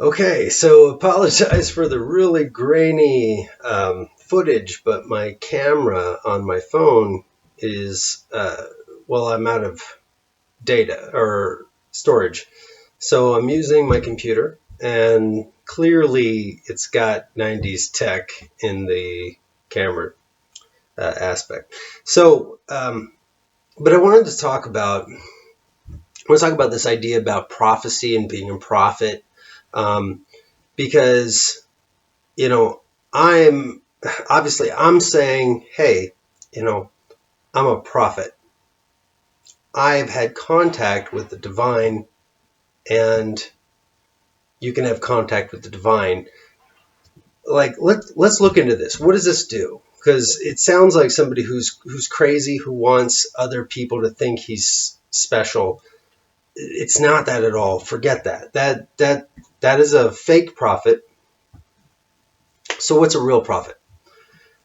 Okay, so apologize for the really grainy footage, but my camera on my phone is, well, I'm out of data or storage. So I'm using my computer, and clearly it's got 90s tech in the camera aspect. So, but I wanted to talk about, this idea about prophecy and being a prophet, um, because you know, I'm saying, hey, I'm a prophet. I've had contact with the divine, and you can have contact with the divine. Like, let's look into this. What does this do? Because it sounds like somebody who's crazy, who wants other people to think he's special. It's not that at all. Forget that. That is a fake prophet. So what's a real prophet?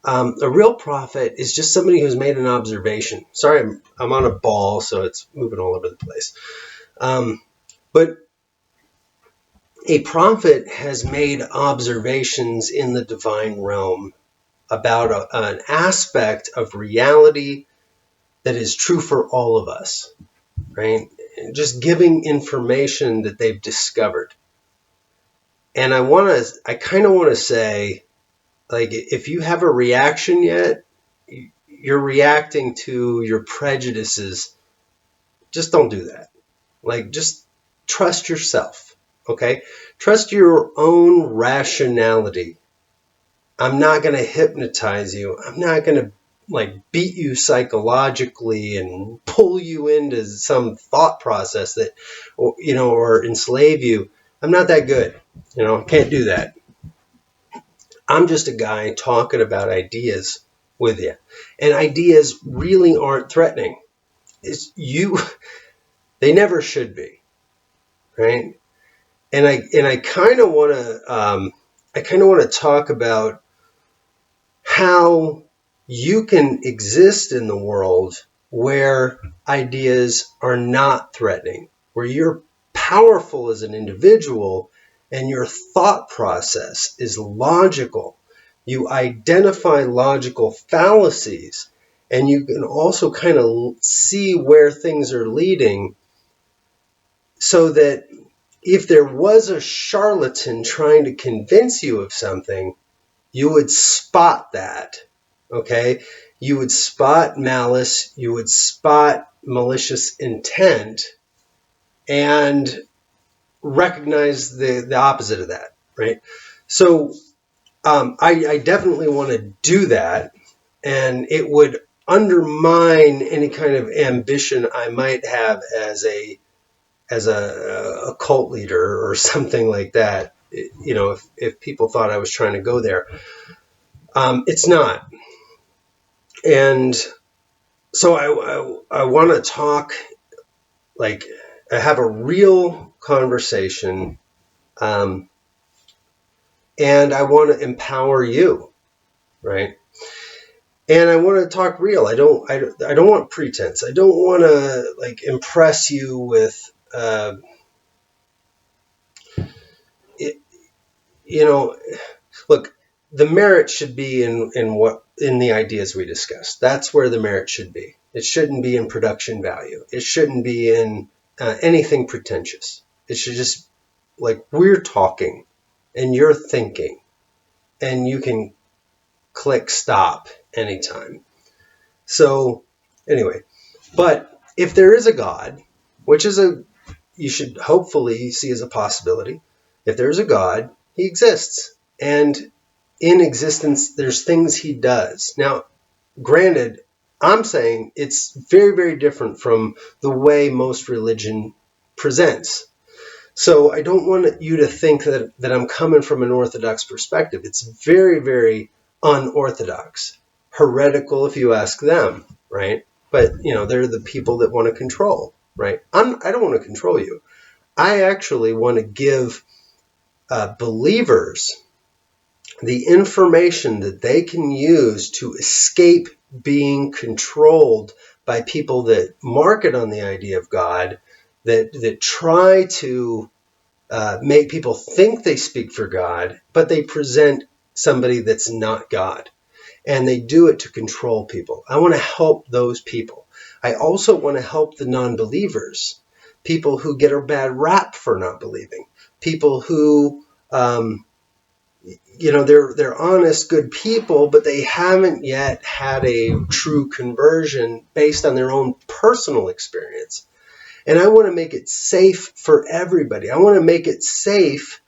A real prophet is just somebody who's made an observation. Sorry, I'm on a ball, so it's moving all over the place. But a prophet has made observations in the divine realm about an aspect of reality that is true for all of us, right? Just giving information that they've discovered. And I kind of want to say, like, if you have a reaction yet, you're reacting to your prejudices. Just don't do that. Like, just trust yourself, okay? Trust your own rationality. I'm not going to hypnotize you. I'm not going to like beat you psychologically and pull you into some thought process that, or enslave you. I'm not that good. I can't do that. I'm just a guy talking about ideas with you. And ideas really aren't threatening. They never should be, right? And I kind of want to talk about how you can exist in the world where ideas are not threatening, where you're powerful as an individual and your thought process is logical. You identify logical fallacies, and you can also kind of see where things are leading, so that if there was a charlatan trying to convince you of something, you would spot that, okay? You would spot malice, you would spot malicious intent, and recognize the opposite of that, right? So I definitely want to do that, and it would undermine any kind of ambition I might have as a cult leader or something like that. If people thought I was trying to go there, it's not. And so I want to talk, like, I have a real conversation, and I want to empower you, right? And I want to talk real. I don't want pretense. I don't want to like impress you with, it, look. The merit should be in the ideas we discuss. That's where the merit should be. It shouldn't be in production value. It shouldn't be in anything pretentious. It should just, like, we're talking and you're thinking, and you can click stop anytime. So anyway, but if there is a God, which is you should hopefully see as a possibility, if there is a God, he exists. And in existence, there's things he does. Now, granted, I'm saying it's very, very different from the way most religion presents. So I don't want you to think that I'm coming from an orthodox perspective. It's very, very unorthodox, heretical if you ask them, right? But, they're the people that want to control, right? I don't want to control you. I actually want to give believers the information that they can use to escape being controlled by people that market on the idea of God, that try to make people think they speak for God, but they present somebody that's not God. And they do it to control people. I want to help those people. I also want to help the non-believers, people who get a bad rap for not believing, people who, they're honest, good people, but they haven't yet had a true conversion based on their own personal experience. And I want to make it safe for everybody. I want to make it safe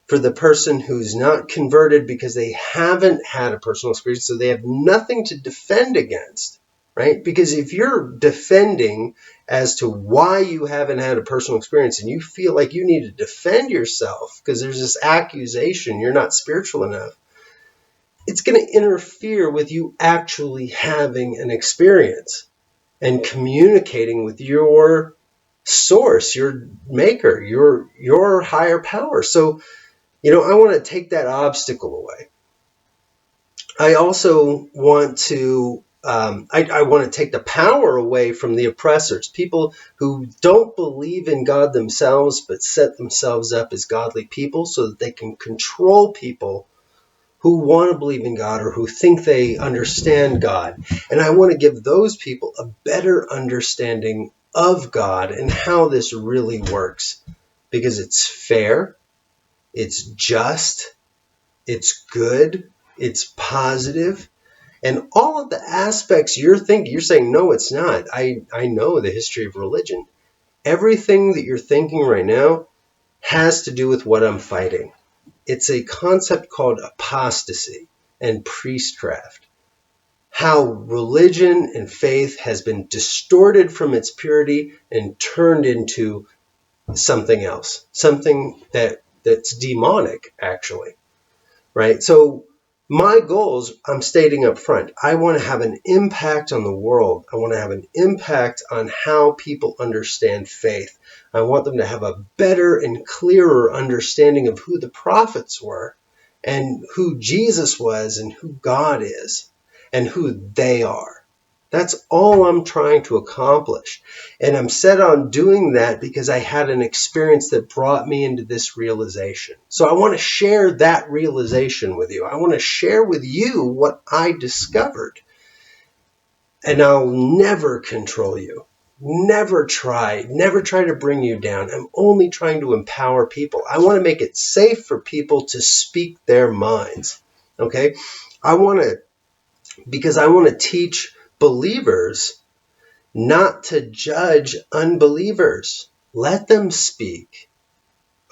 for the person who's not converted because they haven't had a personal experience, so they have nothing to defend against, right? Because if you're defending as to why you haven't had a personal experience and you feel like you need to defend yourself because there's this accusation you're not spiritual enough, it's going to interfere with you actually having an experience and communicating with your source, your maker, your higher power. So I want to take that obstacle away. I also want to I want to take the power away from the oppressors, people who don't believe in God themselves but set themselves up as godly people so that they can control people who want to believe in God or who think they understand God. And I want to give those people a better understanding of God and how this really works, because it's fair, it's just, it's good, it's positive, and all of the aspects you're saying, no, it's not. I know the history of religion. Everything that you're thinking right now has to do with what I'm fighting. It's a concept called apostasy and priestcraft. How religion and faith has been distorted from its purity and turned into something else, something that's demonic, actually. Right? So my goals, I'm stating up front, I want to have an impact on the world. I want to have an impact on how people understand faith. I want them to have a better and clearer understanding of who the prophets were and who Jesus was and who God is and who they are. That's all I'm trying to accomplish. And I'm set on doing that because I had an experience that brought me into this realization. So I want to share that realization with you. I want to share with you what I discovered. And I'll never control you. Never try to bring you down. I'm only trying to empower people. I want to make it safe for people to speak their minds. Okay? Because I want to teach believers not to judge unbelievers. Let them speak.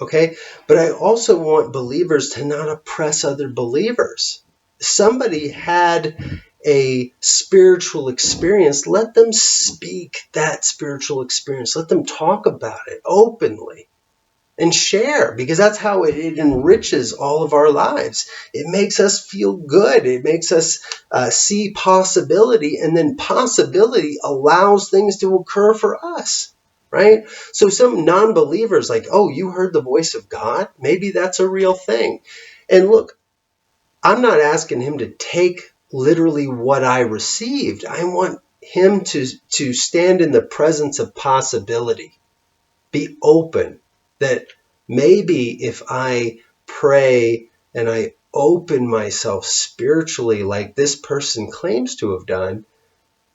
Okay? But I also want believers to not oppress other believers. Somebody had a spiritual experience. Let them speak that spiritual experience. Let them talk about it openly and share, because that's how it enriches all of our lives. It makes us feel good. It makes us see possibility, and then possibility allows things to occur for us, right? So some non-believers like, oh, you heard the voice of God? Maybe that's a real thing. And look, I'm not asking him to take literally what I received. I want him to stand in the presence of possibility. Be open that maybe if I pray and I open myself spiritually like this person claims to have done,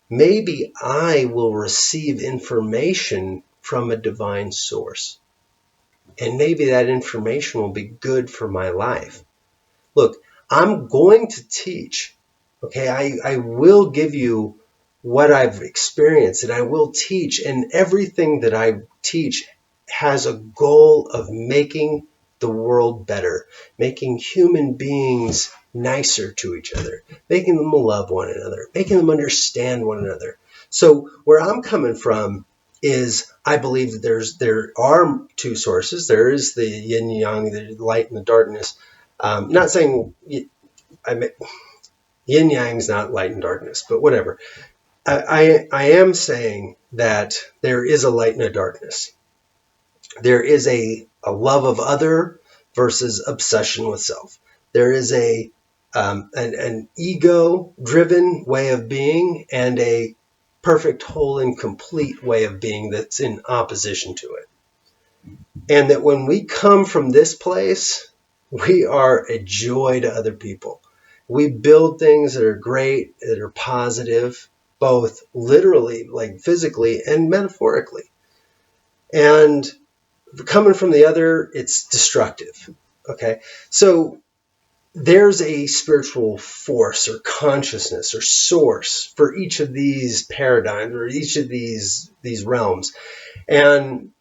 maybe I will receive information from a divine source. And maybe that information will be good for my life. Look, I'm going to teach. Okay, I will give you what I've experienced, and I will teach, and everything that I teach has a goal of making the world better, making human beings nicer to each other, making them love one another, making them understand one another. So where I'm coming from is I believe that there are two sources. There is the yin and yang, the light and the darkness. Not saying yin yang is not light and darkness, but whatever. I am saying that there is a light and a darkness. There is a love of other versus obsession with self. There is an ego-driven way of being and a perfect, whole, and complete way of being that's in opposition to it. And that when we come from this place, we are a joy to other people. We build things that are great, that are positive, both literally, like physically, and metaphorically. And coming from the other, it's destructive. Okay? So there's a spiritual force or consciousness or source for each of these paradigms or each of these realms. And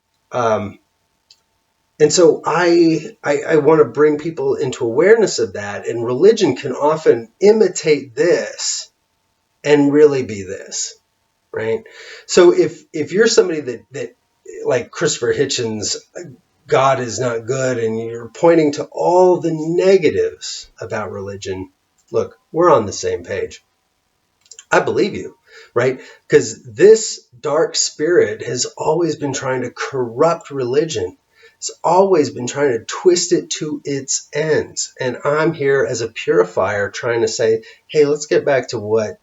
so I want to bring people into awareness of that, and religion can often imitate this and really be this, right? So if you're somebody that like Christopher Hitchens, God is not good, and you're pointing to all the negatives about religion, look, we're on the same page. I believe you, right? Because this dark spirit has always been trying to corrupt religion. It's always been trying to twist it to its ends. And I'm here as a purifier trying to say, hey, let's get back to what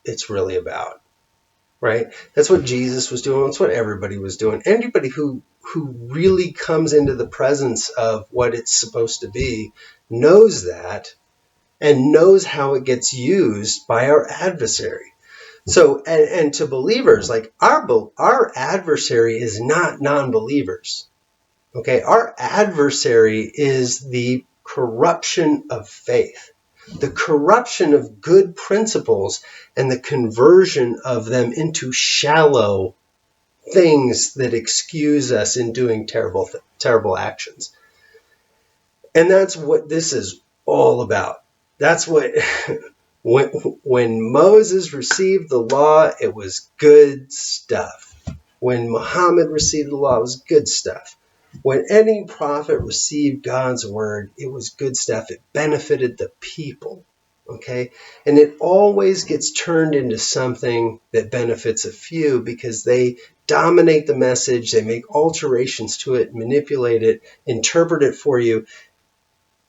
it's really about, right? That's what Jesus was doing. That's what everybody was doing. Anybody who really comes into the presence of what it's supposed to be knows that and knows how it gets used by our adversary. So, and to believers, like our adversary is not non-believers. Okay, our adversary is the corruption of faith, the corruption of good principles, and the conversion of them into shallow things that excuse us in doing terrible actions. And that's what this is all about. That's what when Moses received the law, it was good stuff. When Muhammad received the law, it was good stuff. When any prophet received God's word, it was good stuff. It benefited the people. Okay? And it always gets turned into something that benefits a few because they dominate the message, they make alterations to it, manipulate it, interpret it for you,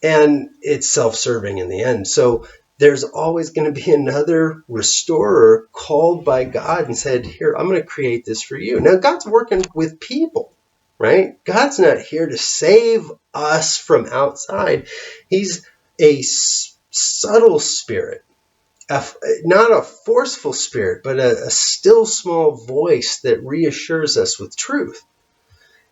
and it's self-serving in the end. So there's always going to be another restorer called by God and said, here, I'm going to create this for you. Now, God's working with people, right? God's not here to save us from outside. He's a subtle spirit, not a forceful spirit, but a still small voice that reassures us with truth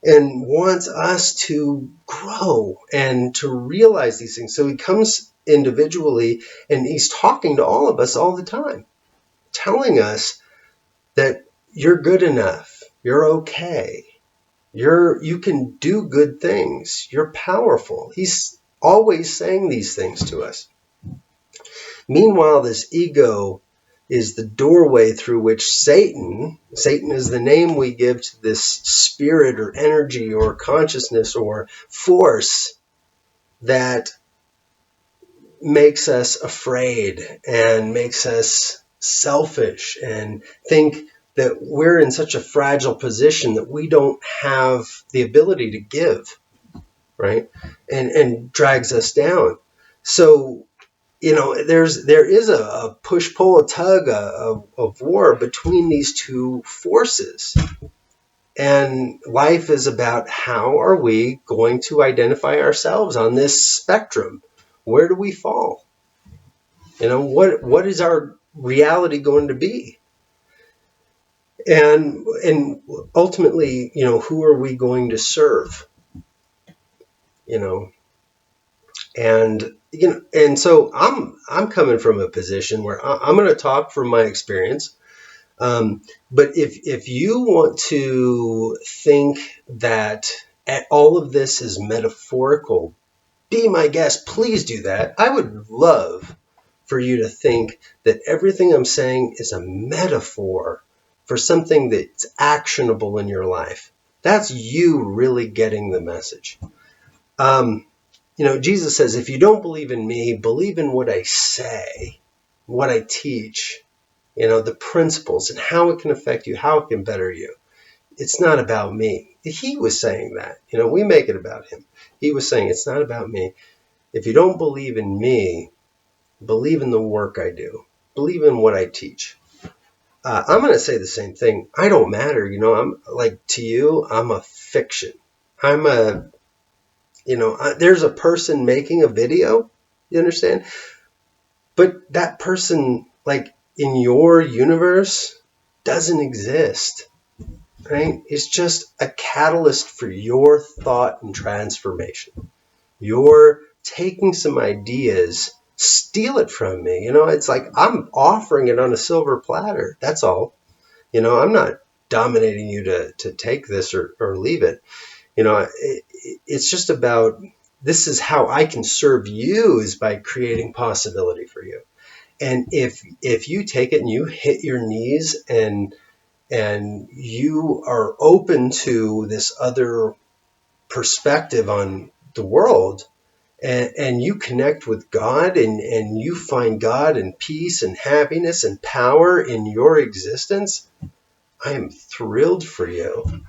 and wants us to grow and to realize these things. So he comes individually and he's talking to all of us all the time, telling us that you're good enough, you're okay, you can do good things, you're powerful. He's always saying these things to us. Meanwhile, this ego is the doorway through which Satan is the name we give to this spirit or energy or consciousness or force that makes us afraid and makes us selfish and think that we're in such a fragile position that we don't have the ability to give, right? And drags us down. So there is a push-pull, a tug of war between these two forces. And life is about how are we going to identify ourselves on this spectrum? Where do we fall? What is our reality going to be? And ultimately, who are we going to serve? And so I'm coming from a position where I'm going to talk from my experience. But if you want to think that all of this is metaphorical, be my guest. Please do that. I would love for you to think that everything I'm saying is a metaphor for something that's actionable in your life. That's you really getting the message. Jesus says, if you don't believe in me, believe in what I say, what I teach, the principles and how it can affect you, how it can better you. It's not about me. He was saying that. We make it about him. He was saying, it's not about me. If you don't believe in me, believe in the work I do. Believe in what I teach. I'm going to say the same thing. I don't matter. I'm like, to you, I'm a fiction. I'm a, there's a person making a video, you understand? But that person, like in your universe, doesn't exist, right? It's just a catalyst for your thought and transformation. You're taking some ideas, steal it from me. It's like I'm offering it on a silver platter. That's all. I'm not dominating you to take this or leave it. It's just about, this is how I can serve you, is by creating possibility for you. And if you take it and you hit your knees and you are open to this other perspective on the world, and you connect with God, and you find God and peace and happiness and power in your existence, I am thrilled for you.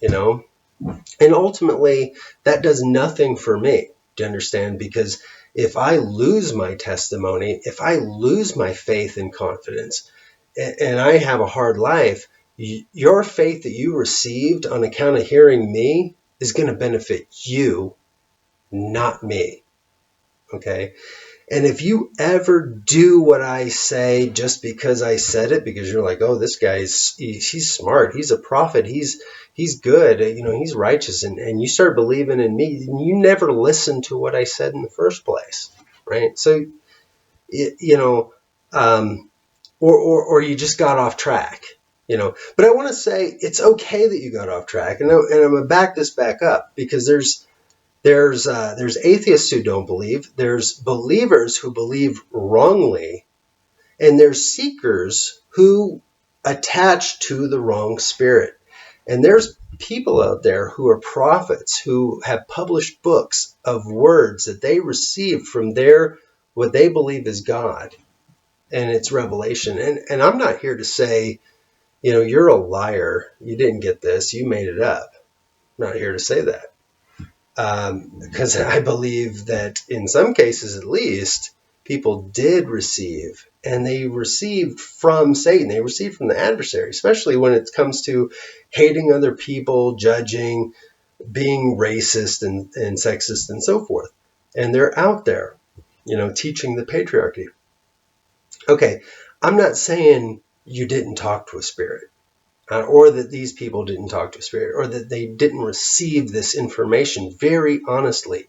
And ultimately, that does nothing for me, do you understand? Because if I lose my testimony, if I lose my faith and confidence, and I have a hard life, your faith that you received on account of hearing me is going to benefit you, not me. Okay? And if you ever do what I say just because I said it, because you're like, oh, this guy's, he's smart, he's a prophet, he's good, he's righteous, and you start believing in me, and you never listened to what I said in the first place, right? So, or you just got off track. But I want to say it's okay that you got off track, and I'm going to back this back up, because there's atheists who don't believe, there's believers who believe wrongly, and there's seekers who attach to the wrong spirit. And there's people out there who are prophets, who have published books of words that they received from what they believe is God, and it's revelation. And I'm not here to say, you're a liar, you didn't get this, you made it up. I'm not here to say that. Because I believe that in some cases, at least, people did receive, and they received from Satan. They received from the adversary, especially when it comes to hating other people, judging, being racist and sexist and so forth. And they're out there, teaching the patriarchy. Okay, I'm not saying you didn't talk to a spirit. Or that these people didn't talk to a spirit, or that they didn't receive this information very honestly.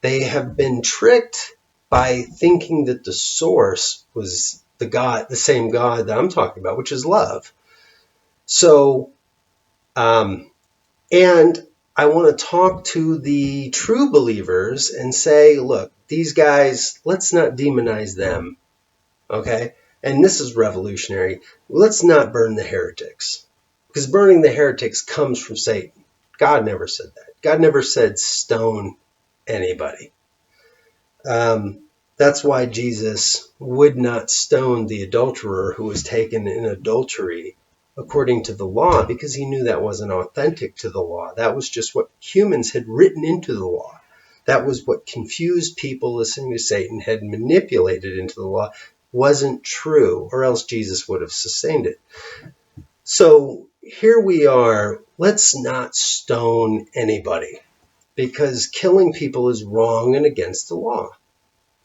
They have been tricked by thinking that the source was the same God that I'm talking about, which is love. So, and I want to talk to the true believers and say, look, these guys, let's not demonize them, okay? And this is revolutionary. Let's not burn the heretics. Because burning the heretics comes from Satan. God never said that. God never said stone anybody. That's why Jesus would not stone the adulterer who was taken in adultery according to the law, because he knew that wasn't authentic to the law. That was just what humans had written into the law. That was what confused people listening to Satan had manipulated into the law. Wasn't true, or else Jesus would have sustained it. So here we are. Let's not stone anybody, because killing people is wrong and against the law.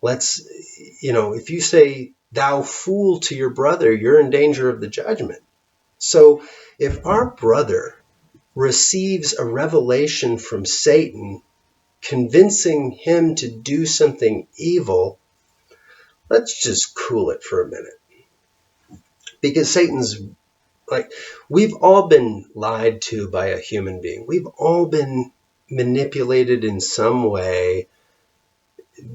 If you say thou fool to your brother, you're in danger of the judgment. So if our brother receives a revelation from Satan convincing him to do something evil, let's just cool it for a minute. Because Satan's we've all been lied to by a human being. We've all been manipulated in some way,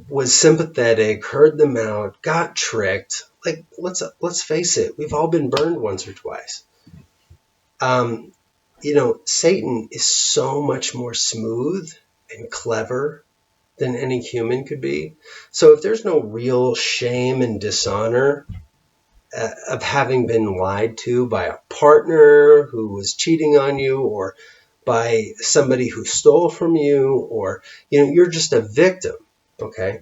was sympathetic, heard them out, got tricked. Let's face it, we've all been burned once or twice. Satan is so much more smooth and clever than any human could be. So if there's no real shame and dishonor of having been lied to by a partner who was cheating on you, or by somebody who stole from you, or you're just a victim, okay?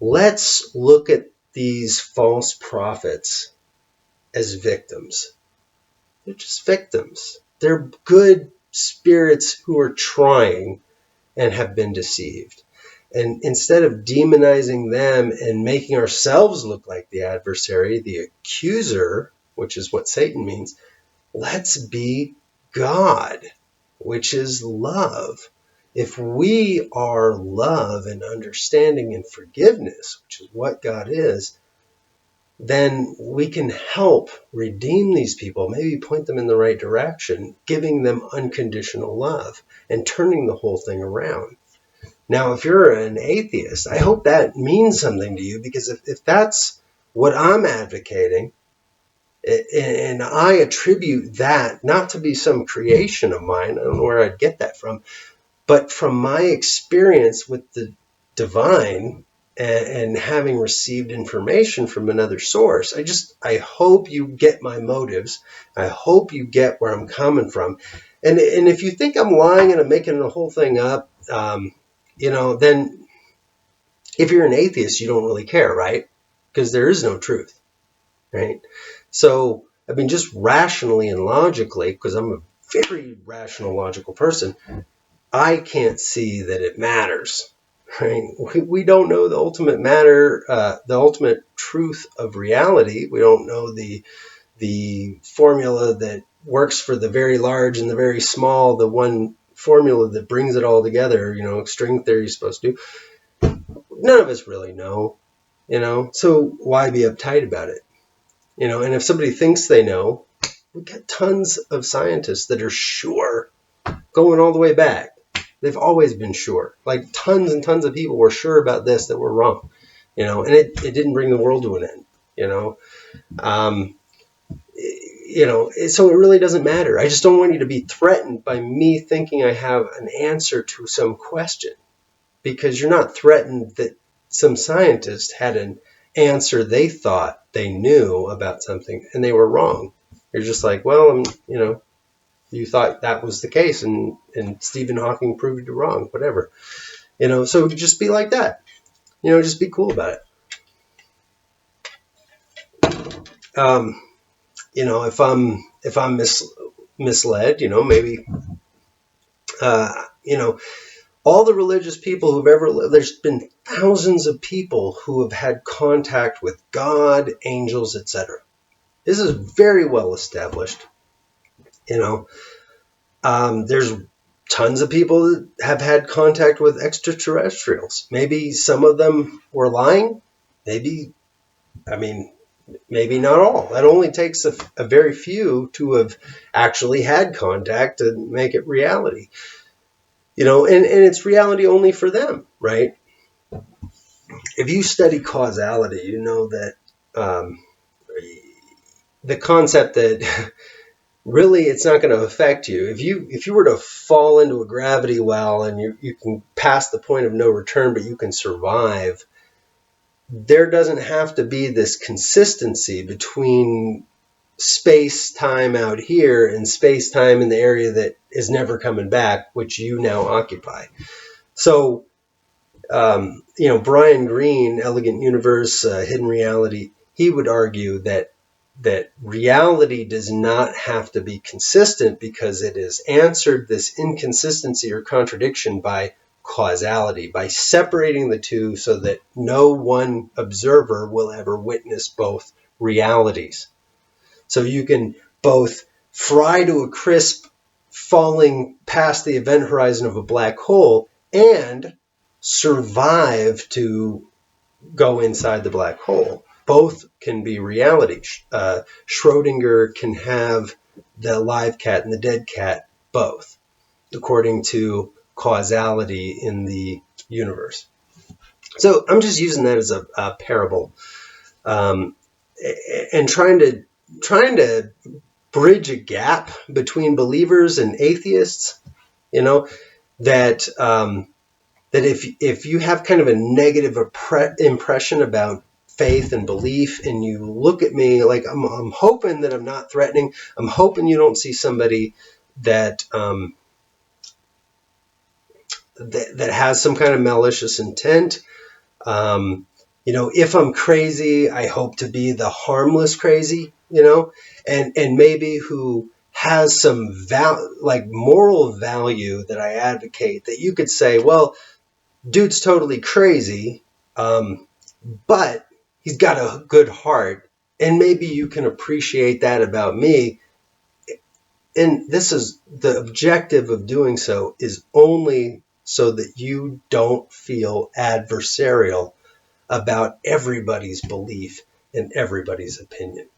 Let's look at these false prophets as victims. They're just victims. They're good spirits who are trying and have been deceived. And instead of demonizing them and making ourselves look like the adversary, the accuser, which is what Satan means, let's be God, which is love. If we are love and understanding and forgiveness, which is what God is, then we can help redeem these people, maybe point them in the right direction, giving them unconditional love and turning the whole thing around. Now, if you're an atheist, I hope that means something to you, because if that's what I'm advocating, and I attribute that not to be some creation of mine, I don't know where I'd get that from, but from my experience with the divine and having received information from another source, I hope you get my motives. I hope you get where I'm coming from. And if you think I'm lying and I'm making the whole thing up, then if you're an atheist, you don't really care, right? Because there is no truth, right? So, I mean, just rationally and logically, because I'm a very rational, logical person, I can't see that it matters, right? We don't know the ultimate matter, the ultimate truth of reality. We don't know the formula that works for the very large and the very small, the one formula that brings it all together, string theory is supposed to do. None of us really know, so why be uptight about it? And if somebody thinks they know, we've got tons of scientists that are sure, going all the way back. They've always been sure. Like tons and tons of people were sure about this that were wrong, and it didn't bring the world to an end, so it really doesn't matter. I just don't want you to be threatened by me thinking I have an answer to some question, because you're not threatened that some scientist had an answer they thought they knew about something and they were wrong. You're just like, well, you thought that was the case, and Stephen Hawking proved you wrong, whatever. So just be like that. Just be cool about it. If I'm misled, maybe, all the religious people who've ever lived, there's been thousands of people who have had contact with God, angels, etc. This is very well established. There's tons of people that have had contact with extraterrestrials. Maybe some of them were lying. Maybe not all. That only takes a very few to have actually had contact to make it reality. And it's reality only for them, right? If you study causality, you know that the concept that really it's not going to affect you. If you were to fall into a gravity well and you can pass the point of no return, but you can survive, there doesn't have to be this consistency between space-time out here and space-time in the area that is never coming back, which you now occupy. So, Brian Greene, Elegant Universe, Hidden Reality, he would argue that reality does not have to be consistent because it is answered this inconsistency or contradiction by causality, by separating the two so that no one observer will ever witness both realities. So you can both fry to a crisp falling past the event horizon of a black hole and survive to go inside the black hole. Both can be reality. Schrodinger can have the live cat and the dead cat, both, according to causality in the universe. So I'm just using that as a parable, and trying to bridge a gap between believers and atheists. That if you have kind of a negative impression about faith and belief, and you look at me like I'm hoping that I'm not threatening. I'm hoping you don't see somebody that that has some kind of malicious intent. If I'm crazy, I hope to be the harmless crazy. And maybe who has some moral value that I advocate, that you could say, well, dude's totally crazy, but he's got a good heart, and maybe you can appreciate that about me. And this is the objective of doing so, is only so that you don't feel adversarial about everybody's belief and everybody's opinion.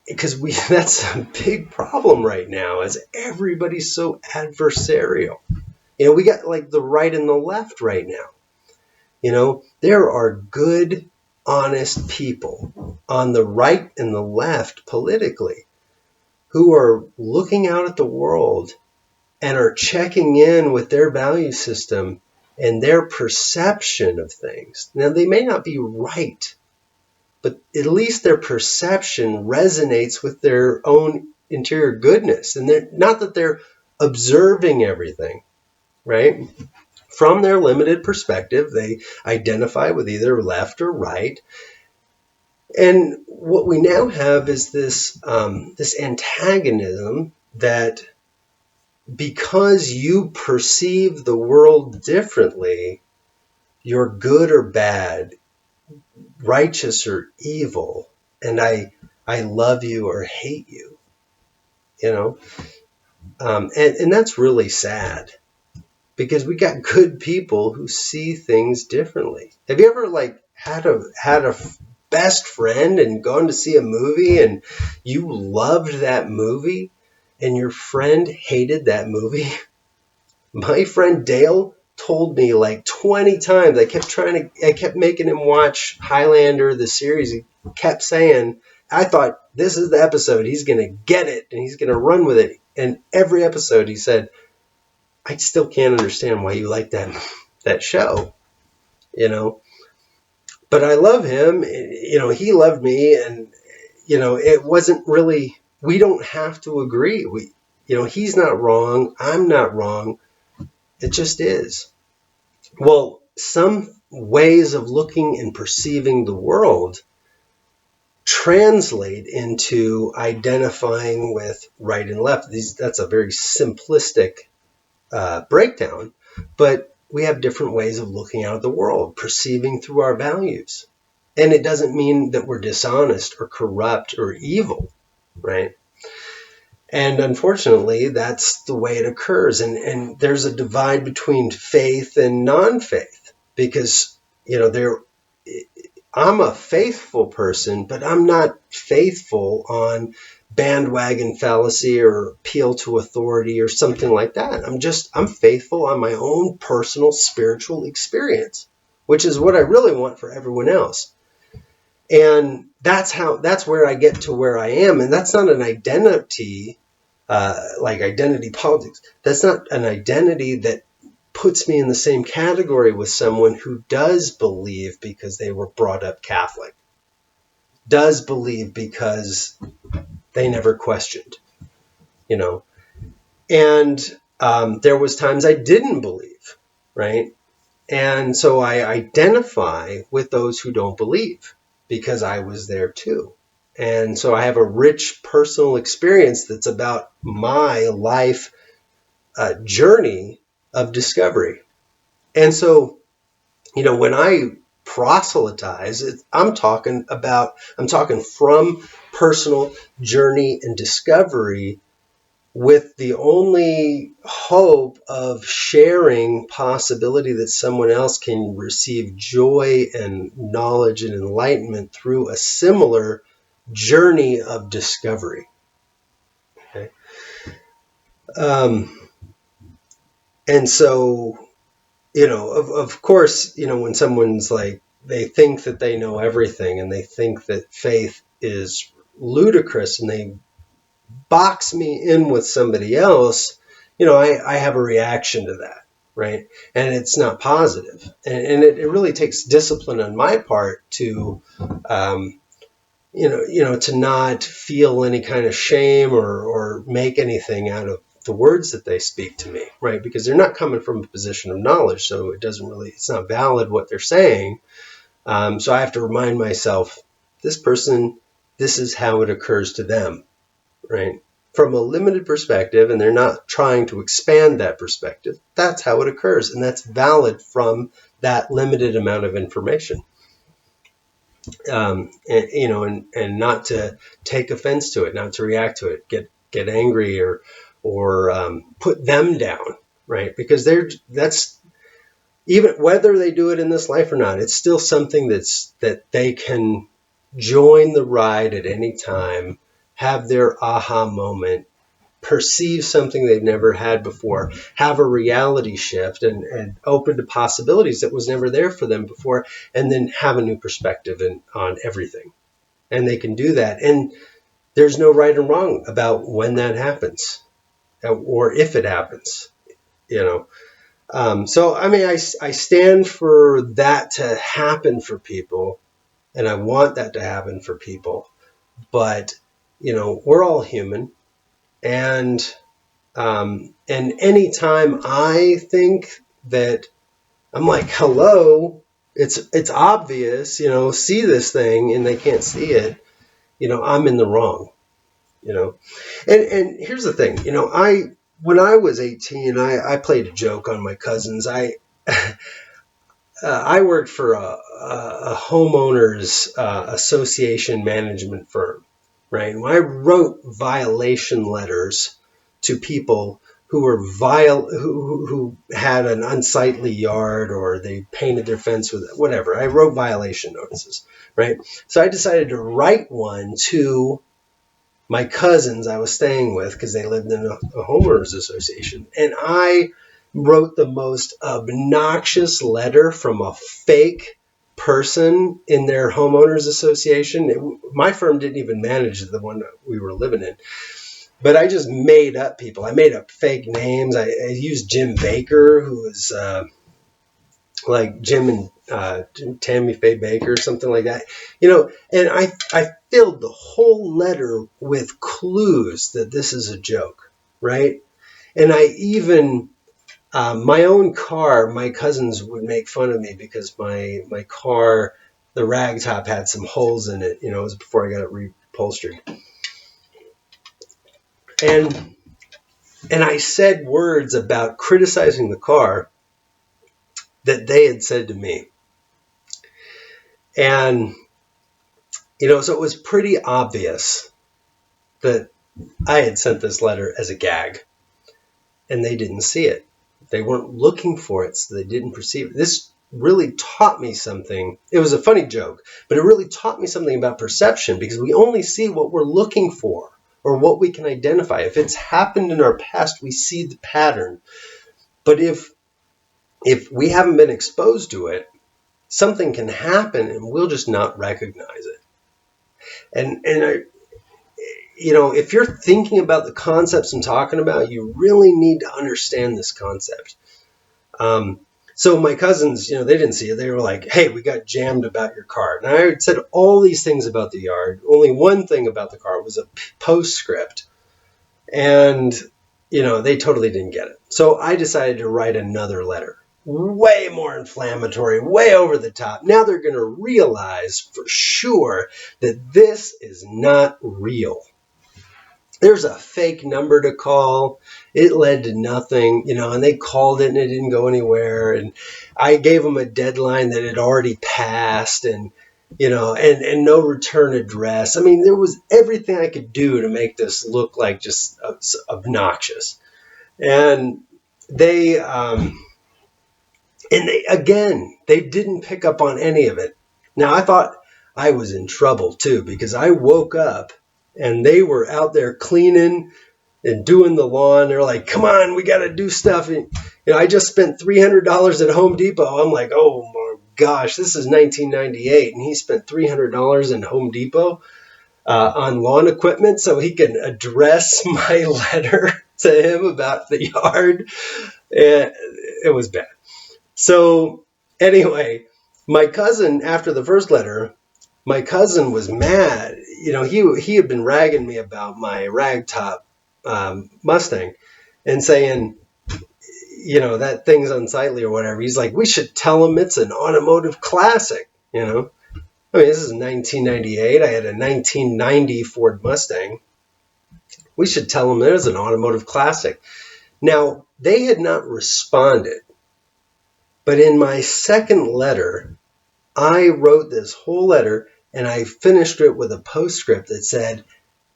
Because that's a big problem right now, is everybody's so adversarial. We got like the right and the left right now. There are good, honest people on the right and the left politically who are looking out at the world and are checking in with their value system and their perception of things. Now, they may not be right, but at least their perception resonates with their own interior goodness. And not that they're observing everything, right? From their limited perspective, they identify with either left or right. And what we now have is this antagonism that, because you perceive the world differently, you're good or bad, righteous or evil, and I love you or hate you, and that's really sad, because we got good people who see things differently. Have you ever had a best friend and gone to see a movie and you loved that movie and your friend hated that movie? My friend Dale told me 20 times. I kept making him watch Highlander, the series. He kept saying, I thought this is the episode. He's going to get it and he's going to run with it. And every episode he said, I still can't understand why you like that show, But I love him, he loved me, and, it wasn't really, we don't have to agree. He's not wrong. I'm not wrong. It just is. Well, some ways of looking and perceiving the world translate into identifying with right and left. That's a very simplistic breakdown, but we have different ways of looking out at the world, perceiving through our values. And it doesn't mean that we're dishonest or corrupt or evil, right? And unfortunately, that's the way it occurs. And there's a divide between faith and non-faith, because, I'm a faithful person, but I'm not faithful on bandwagon fallacy or appeal to authority or something like that. I'm faithful on my own personal spiritual experience, which is what I really want for everyone else. And that's where I get to where I am. And that's not an identity, like identity politics. That's not an identity that puts me in the same category with someone who does believe because they were brought up Catholic, does believe because they never questioned, And there was times I didn't believe, right? And so I identify with those who don't believe, because I was there too. And so I have a rich personal experience that's about my life journey of discovery. And so, when I proselytize, I'm talking from personal journey and discovery, with the only hope of sharing possibility that someone else can receive joy and knowledge and enlightenment through a similar journey of discovery. Okay. And so, of course, when someone's they think that they know everything, and they think that faith is ludicrous, and they box me in with somebody else, I have a reaction to that, right? And it's not positive. And it really takes discipline on my part to, to not feel any kind of shame or make anything out of the words that they speak to me, right? Because they're not coming from a position of knowledge, so it's not valid what they're saying. So I have to remind myself, this person, this is how it occurs to them, right? from a limited perspective, and they're not trying to expand that perspective, that's how it occurs. And that's valid from that limited amount of information. And not to take offense to it, not to react to it, get angry or put them down, right? Because that's, even whether they do it in this life or not, it's still something that they can join the ride at any time, have their aha moment, perceive something they've never had before, have a reality shift and open to possibilities that was never there for them before, and then have a new perspective on everything. And they can do that. And there's no right or wrong about when that happens or if it happens, you know. So, I mean, I stand for that to happen for people, and I want that to happen for people. But, we're all human. And anytime I think that I'm like, hello, it's obvious, see this thing, and they can't see it, I'm in the wrong, And here's the thing, when I was 18, I played a joke on my cousins. I worked for a homeowners association management firm, right? And I wrote violation letters to people who were who had an unsightly yard, or they painted their fence with whatever. I wrote violation notices, right? So I decided to write one to my cousins I was staying with, because they lived in a homeowners association. And I wrote the most obnoxious letter from a fake person in their homeowners association. My firm didn't even manage the one that we were living in. But I just made up people. I made up fake names. I used Jim Baker, who was like Jim and Tammy Faye Baker, something like that. And I filled the whole letter with clues that this is a joke, right? And I even, my own car, my cousins would make fun of me because my car, the rag top had some holes in it. It was before I got it reupholstered. And I said words about criticizing the car that they had said to me. And, so it was pretty obvious that I had sent this letter as a gag, and they didn't see it. They weren't looking for it, so they didn't perceive it. This really taught me something. It was a funny joke, but it really taught me something about perception, because we only see what we're looking for or what we can identify. If it's happened in our past, we see the pattern. But if we haven't been exposed to it, something can happen and we'll just not recognize it. And if you're thinking about the concepts I'm talking about, you really need to understand this concept. So my cousins, they didn't see it. They were like, hey, we got jammed about your car. And I had said all these things about the yard. Only one thing about the car was a postscript. And, they totally didn't get it. So I decided to write another letter. Way more inflammatory, way over the top. Now they're going to realize for sure that this is not real. There's a fake number to call. It led to nothing, and they called it and it didn't go anywhere. And I gave them a deadline that had already passed, and no return address. I mean, there was everything I could do to make this look like just obnoxious. And they didn't pick up on any of it. Now, I thought I was in trouble too, because I woke up and they were out there cleaning and doing the lawn. They're like, come on, we got to do stuff. And, I just spent $300 at Home Depot. I'm like, oh my gosh, this is 1998. And he spent $300 in Home Depot on lawn equipment so he can address my letter to him about the yard. And it was bad. So anyway, my cousin, after the first letter, my cousin was mad. He had been ragging me about my ragtop Mustang and saying, that thing's unsightly or whatever. He's like, we should tell him it's an automotive classic, I mean, this is 1998. I had a 1990 Ford Mustang. We should tell them there's an automotive classic. Now, they had not responded, but in my second letter, I wrote this whole letter and I finished it with a postscript that said,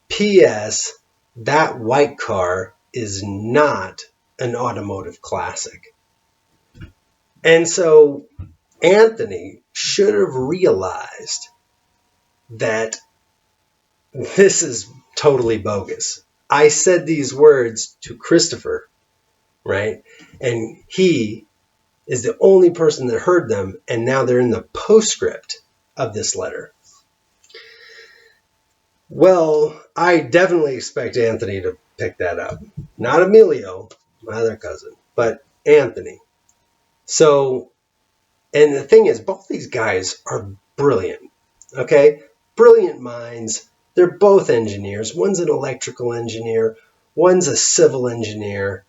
P.S. That white car is not an automotive classic. And so Anthony should have realized that this is totally bogus. I said these words to Christopher, right? And he is the only person that heard them, and now they're in the postscript of this letter. Well, I definitely expect Anthony to pick that up. Not Emilio, my other cousin, but Anthony. So, and the thing is, both these guys are brilliant, okay? Brilliant minds. They're both engineers. One's an electrical engineer. One's a civil engineer.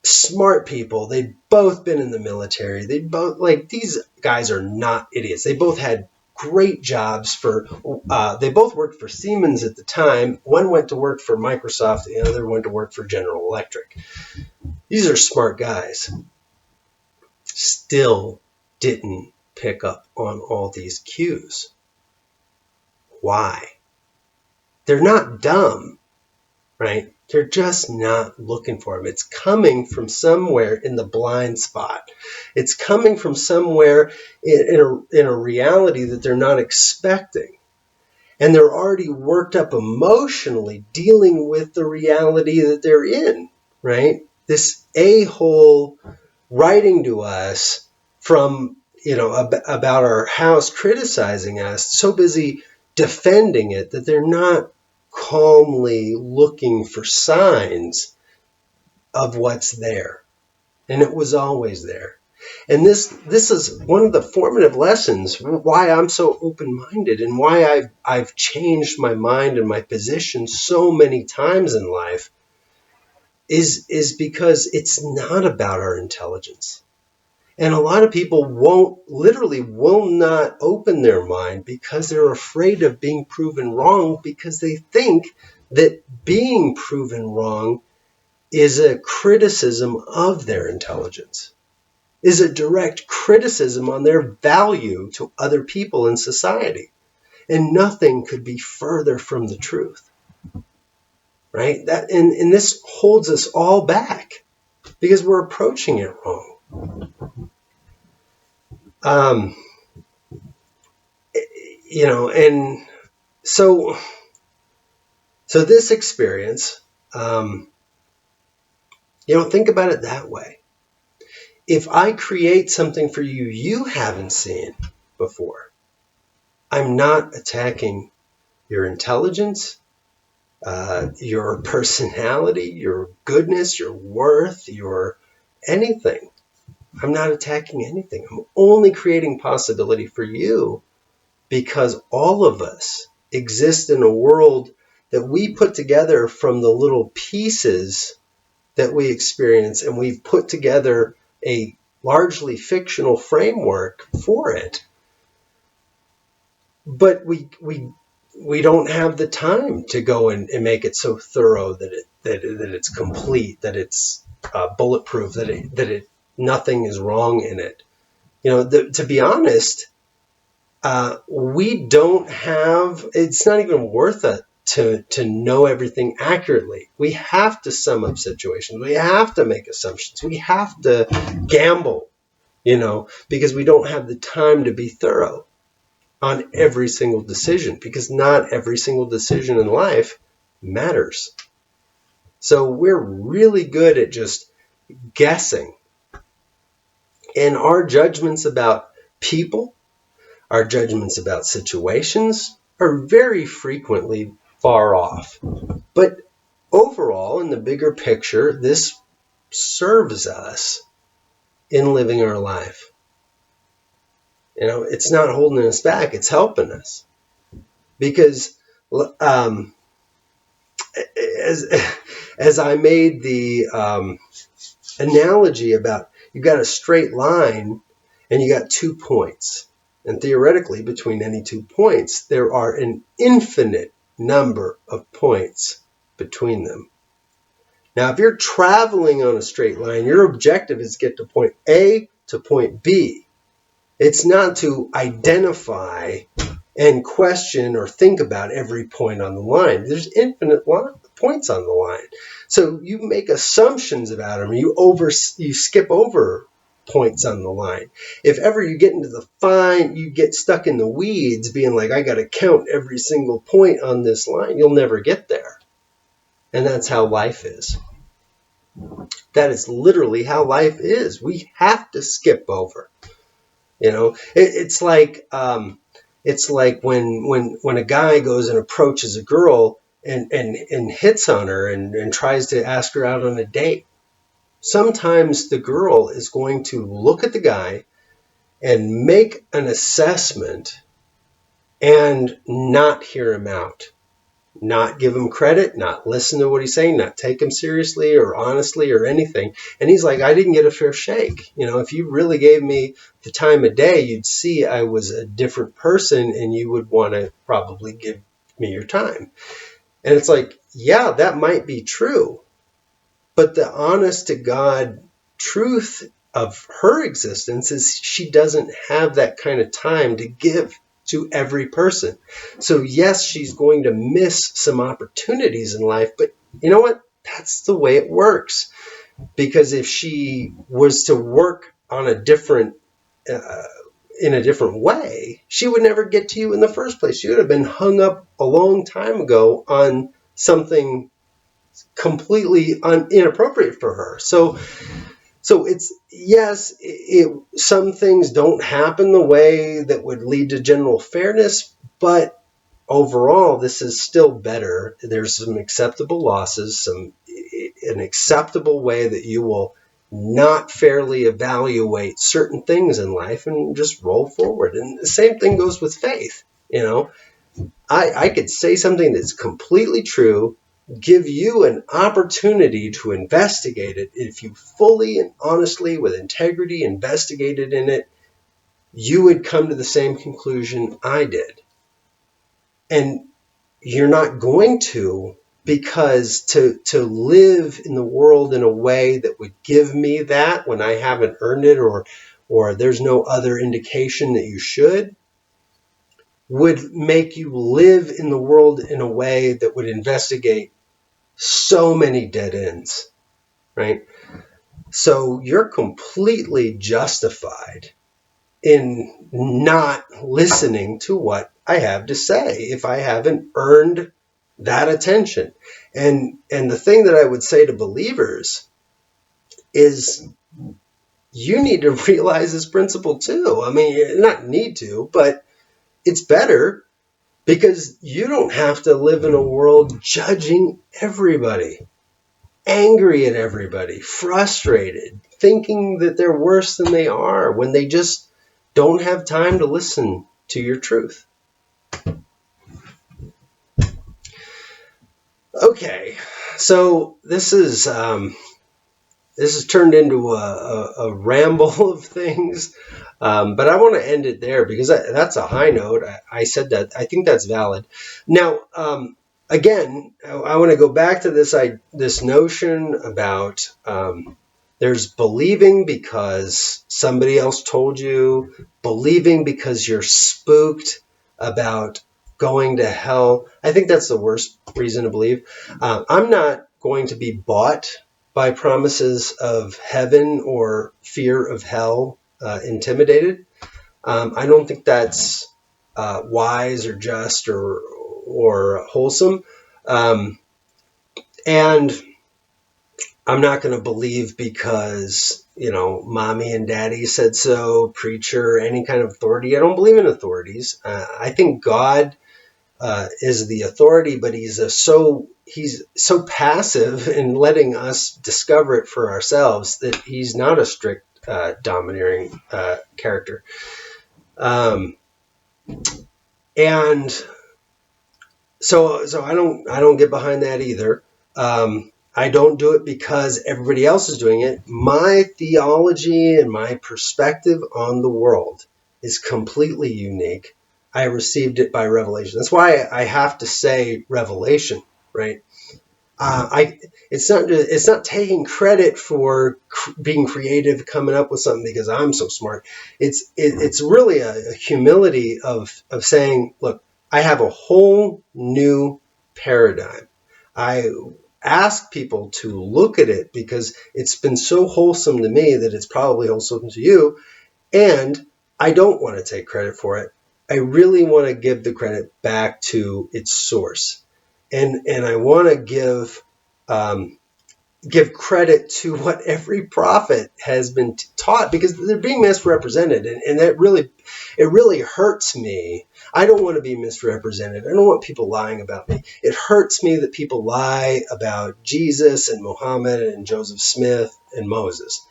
Smart people. They've both been in the military. They both, like, these guys are not idiots. They both had great jobs they both worked for Siemens at the time. One went to work for Microsoft. The other went to work for General Electric. These are smart guys. Still didn't pick up on all these cues. Why? They're not dumb, right? They're just not looking for them. It's coming from somewhere in the blind spot. It's coming from somewhere in a reality that they're not expecting. And they're already worked up emotionally dealing with the reality that they're in, right? This a-hole writing to us from, about our house, criticizing us, so busy defending it that they're not calmly looking for signs of what's there. And it was always there. And this is one of the formative lessons why I'm so open-minded and why I've changed my mind and my position so many times in life is because it's not about our intelligence. And a lot of people will not open their mind because they're afraid of being proven wrong, because they think that being proven wrong is a criticism of their intelligence, is a direct criticism on their value to other people in society. And nothing could be further from the truth, right? And this holds us all back because we're approaching it wrong. And so this experience, think about it that way. If I create something for you you haven't seen before, I'm not attacking your intelligence, your personality, your goodness, your worth, your anything. I'm not attacking anything. I'm only creating possibility for you because all of us exist in a world that we put together from the little pieces that we experience, and we've put together a largely fictional framework for it. But we don't have the time to go and make it so thorough that it's complete, that it's bulletproof, that nothing is wrong in it. To be honest, we don't have. It's not even worth it to know everything accurately. We have to sum up situations. We have to make assumptions. We have to gamble, because we don't have the time to be thorough on every single decision, because not every single decision in life matters. So we're really good at just guessing. And our judgments about people, our judgments about situations are very frequently far off. But overall, in the bigger picture, this serves us in living our life. It's not holding us back, it's helping us. Because as I made the analogy about, you've got a straight line and you got 2 points. And theoretically, between any 2 points, there are an infinite number of points between them. Now, if you're traveling on a straight line, your objective is to get to point A to point B. It's not to identify and question or think about every point on the line. There's infinite points on the line. So you make assumptions about them. You skip over points on the line. If ever you get into you get stuck in the weeds being like, I got to count every single point on this line, you'll never get there. And that's how life is. That is literally how life is. We have to skip over. It's like when a guy goes and approaches a girl and hits on her and tries to ask her out on a date. Sometimes the girl is going to look at the guy and make an assessment and not hear him out. Not give him credit, not listen to what he's saying, not take him seriously or honestly or anything. And he's like, I didn't get a fair shake. If you really gave me the time of day, you'd see I was a different person and you would want to probably give me your time. And it's like, yeah, that might be true. But the honest to God truth of her existence is she doesn't have that kind of time to give to every person. So yes, she's going to miss some opportunities in life, but you know what? That's the way it works. Because if she was to work on in a different way, she would never get to you in the first place. She would have been hung up a long time ago on something completely inappropriate for her. So it's, yes, some things don't happen the way that would lead to general fairness, but overall, this is still better. There's some acceptable losses, an acceptable way that you will not fairly evaluate certain things in life and just roll forward. And the same thing goes with faith. I could say something that's completely true, give you an opportunity to investigate it. If you fully and honestly, with integrity, investigated in it, you would come to the same conclusion I did. And you're not going to, because to live in the world in a way that would give me that when I haven't earned it, or there's no other indication that you should, would make you live in the world in a way that would investigate so many dead ends, right? So you're completely justified in not listening to what I have to say if I haven't earned that attention. And the thing that I would say to believers is you need to realize this principle too. I mean, not need to, but it's better, because you don't have to live in a world judging everybody, angry at everybody, frustrated, thinking that they're worse than they are when they just don't have time to listen to your truth. Okay, so this is turned into a ramble of things, but I want to end it there because that's a high note. I said that. I think that's valid. Now, again, I want to go back to this notion about there's believing because somebody else told you, believing because you're spooked about going to hell. I think that's the worst reason to believe. I'm not going to be bought by promises of heaven or fear of hell, intimidated. I don't think that's wise or just or wholesome. And I'm not going to believe because, mommy and daddy said so, preacher, any kind of authority. I don't believe in authorities. I think God is the authority, but he's so passive in letting us discover it for ourselves that he's not a strict domineering character. And so I don't get behind that either. I don't do it because everybody else is doing it. My theology and my perspective on the world is completely unique. I received it by revelation. That's why I have to say revelation, right? it's not taking credit for being creative, coming up with something because I'm so smart. It's really a humility of saying, look, I have a whole new paradigm. I ask people to look at it because it's been so wholesome to me that it's probably wholesome to you, and I don't want to take credit for it. I really want to give the credit back to its source. And I want to give credit to what every prophet has been taught, because they're being misrepresented, and it really hurts me. I don't want to be misrepresented. I don't want people lying about me. It hurts me that people lie about Jesus and Muhammad and Joseph Smith and Moses.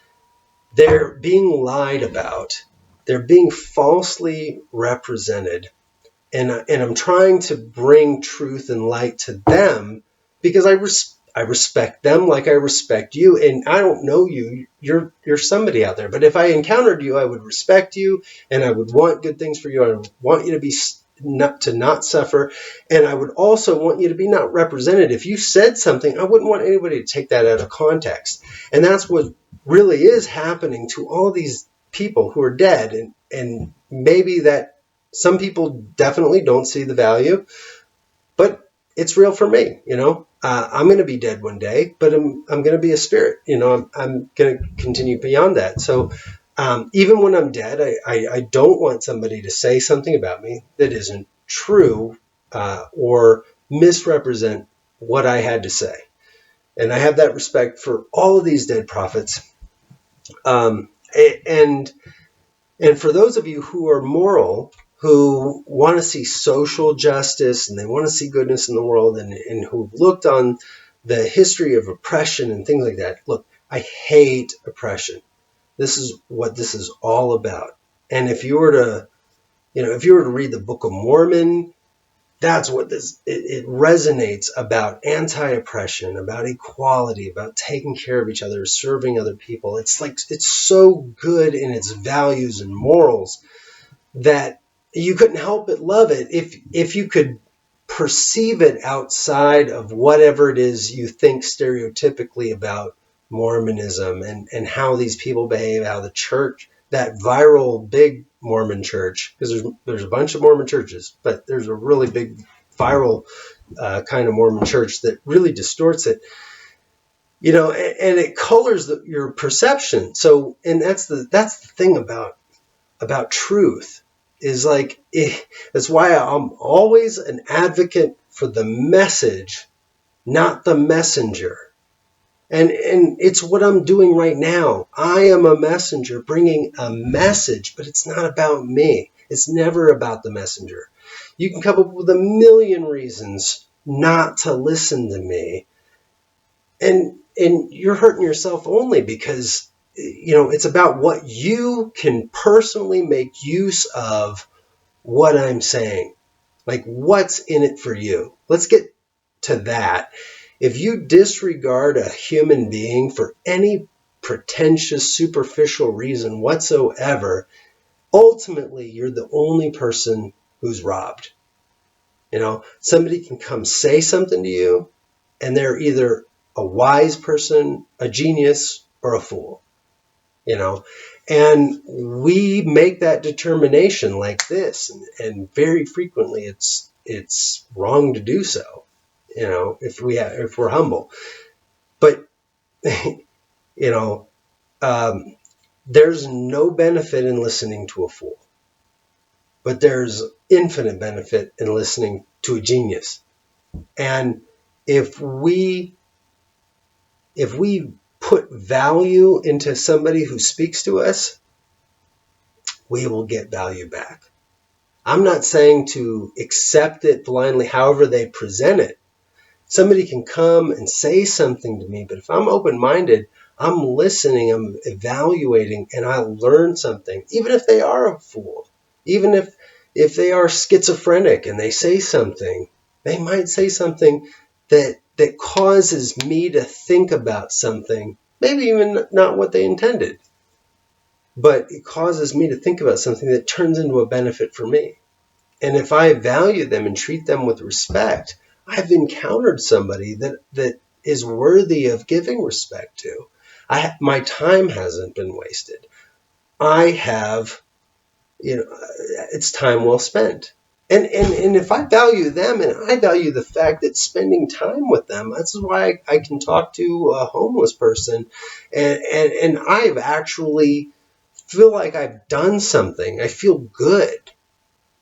They're being lied about. They're being falsely represented. And I'm trying to bring truth and light to them because I respect them like I respect you. And I don't know you. You're somebody out there. But if I encountered you, I would respect you, and I would want good things for you. I would want you to be not suffer. And I would also want you to be not represented. If you said something, I wouldn't want anybody to take that out of context. And that's what really is happening to all these people who are dead. And maybe that some people definitely don't see the value, but it's real for me. I'm going to be dead one day, but I'm going to be a spirit. I'm going to continue beyond that. So even when I'm dead, I don't want somebody to say something about me that isn't true or misrepresent what I had to say. And I have that respect for all of these dead prophets. And for those of you who are moral, who want to see social justice and they want to see goodness in the world, and who've looked on the history of oppression and things like that, look, I hate oppression. This is what this is all about. And if you were to read the Book of Mormon, that's what it resonates about: anti-oppression, about equality, about taking care of each other, serving other people. It's so good in its values and morals that you couldn't help but love it if you could perceive it outside of whatever it is you think stereotypically about Mormonism and how these people behave, how the church, that viral big Mormon church, because there's a bunch of Mormon churches, but there's a really big viral kind of Mormon church that really distorts it, and it colors your perception. So, and that's the thing about truth, is that's why I'm always an advocate for the message, not the messenger. And it's what I'm doing right now. I am a messenger bringing a message, but it's not about me. It's never about the messenger. You can come up with a million reasons not to listen to me, and you're hurting yourself only because it's about what you can personally make use of what I'm saying. Like, what's in it for you? Let's get to that. If you disregard a human being for any pretentious, superficial reason whatsoever, ultimately you're the only person who's robbed. Somebody can come say something to you, and they're either a wise person, a genius, or a fool. And we make that determination like this, and very frequently it's wrong to do so, if we're humble. But there's no benefit in listening to a fool, but there's infinite benefit in listening to a genius. And if we put value into somebody who speaks to us, we will get value back. I'm not saying to accept it blindly, however they present it. Somebody can come and say something to me, but if I'm open-minded, I'm listening, I'm evaluating, and I learn something, even if they are a fool, even if they are schizophrenic and they say something, they might say something that causes me to think about something, maybe even not what they intended, but it causes me to think about something that turns into a benefit for me. And if I value them and treat them with respect, I've encountered somebody that is worthy of giving respect to. My time hasn't been wasted. I have, it's time well spent. And if I value them, and I value the fact that spending time with them, that's why I can talk to a homeless person, and I've actually feel like I've done something. I feel good.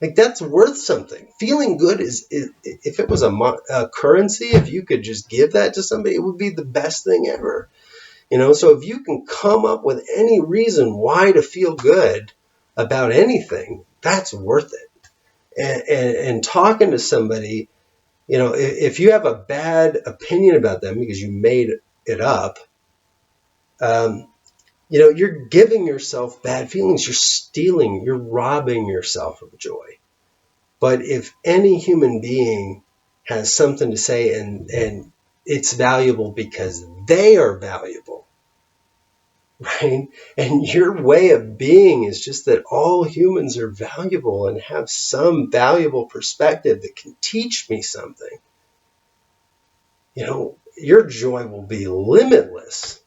Like that's worth something. Feeling good is if it was a currency, if you could just give that to somebody, it would be the best thing ever. So if you can come up with any reason why to feel good about anything, that's worth it. And talking to somebody, if you have a bad opinion about them because you made it up, you're giving yourself bad feelings. You're stealing, you're robbing yourself of joy. But if any human being has something to say and it's valuable because they are valuable, right? And your way of being is just that all humans are valuable and have some valuable perspective that can teach me something. Your joy will be limitless.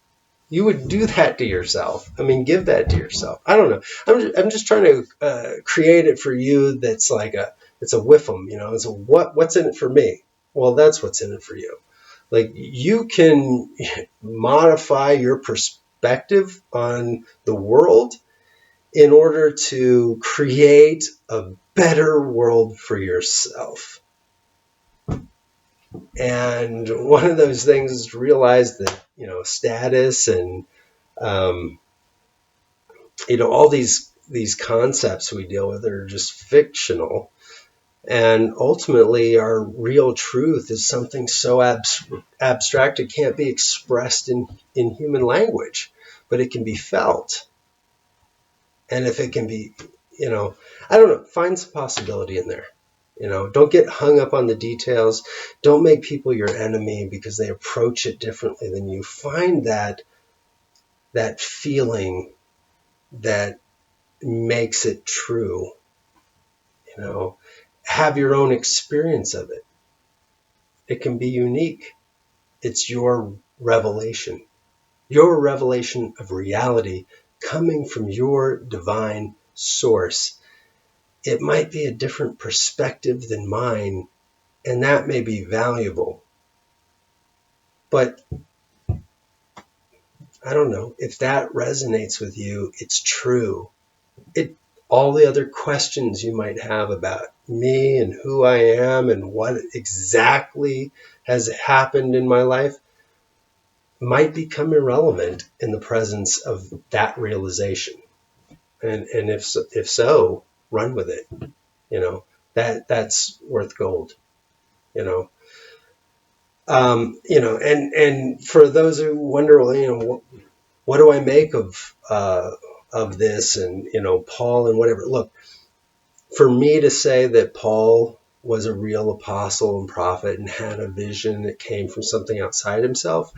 You would do that to yourself. I mean, give that to yourself. I don't know. I'm just trying to create it for you. That's like it's a whiffum, It's a what's in it for me? Well, that's what's in it for you. Like you can modify your perspective on the world in order to create a better world for yourself. And one of those things is to realize that, status and, all these concepts we deal with are just fictional. And ultimately, our real truth is something so abstract it can't be expressed in human language, but it can be felt. And if it can be, I don't know, find some possibility in there. Don't get hung up on the details. Don't make people your enemy because they approach it differently than you. Find that feeling that makes it true. Have your own experience of it. It can be unique. It's your revelation of reality coming from your divine source. It might be a different perspective than mine, and that may be valuable. But I don't know, if that resonates with you, it's true. All the other questions you might have about me and who I am and what exactly has happened in my life might become irrelevant in the presence of that realization. And if so, run with it. That's worth gold. And for those who wonder, what do I make of this and Paul and whatever. Look, for me to say that Paul was a real apostle and prophet and had a vision that came from something outside himself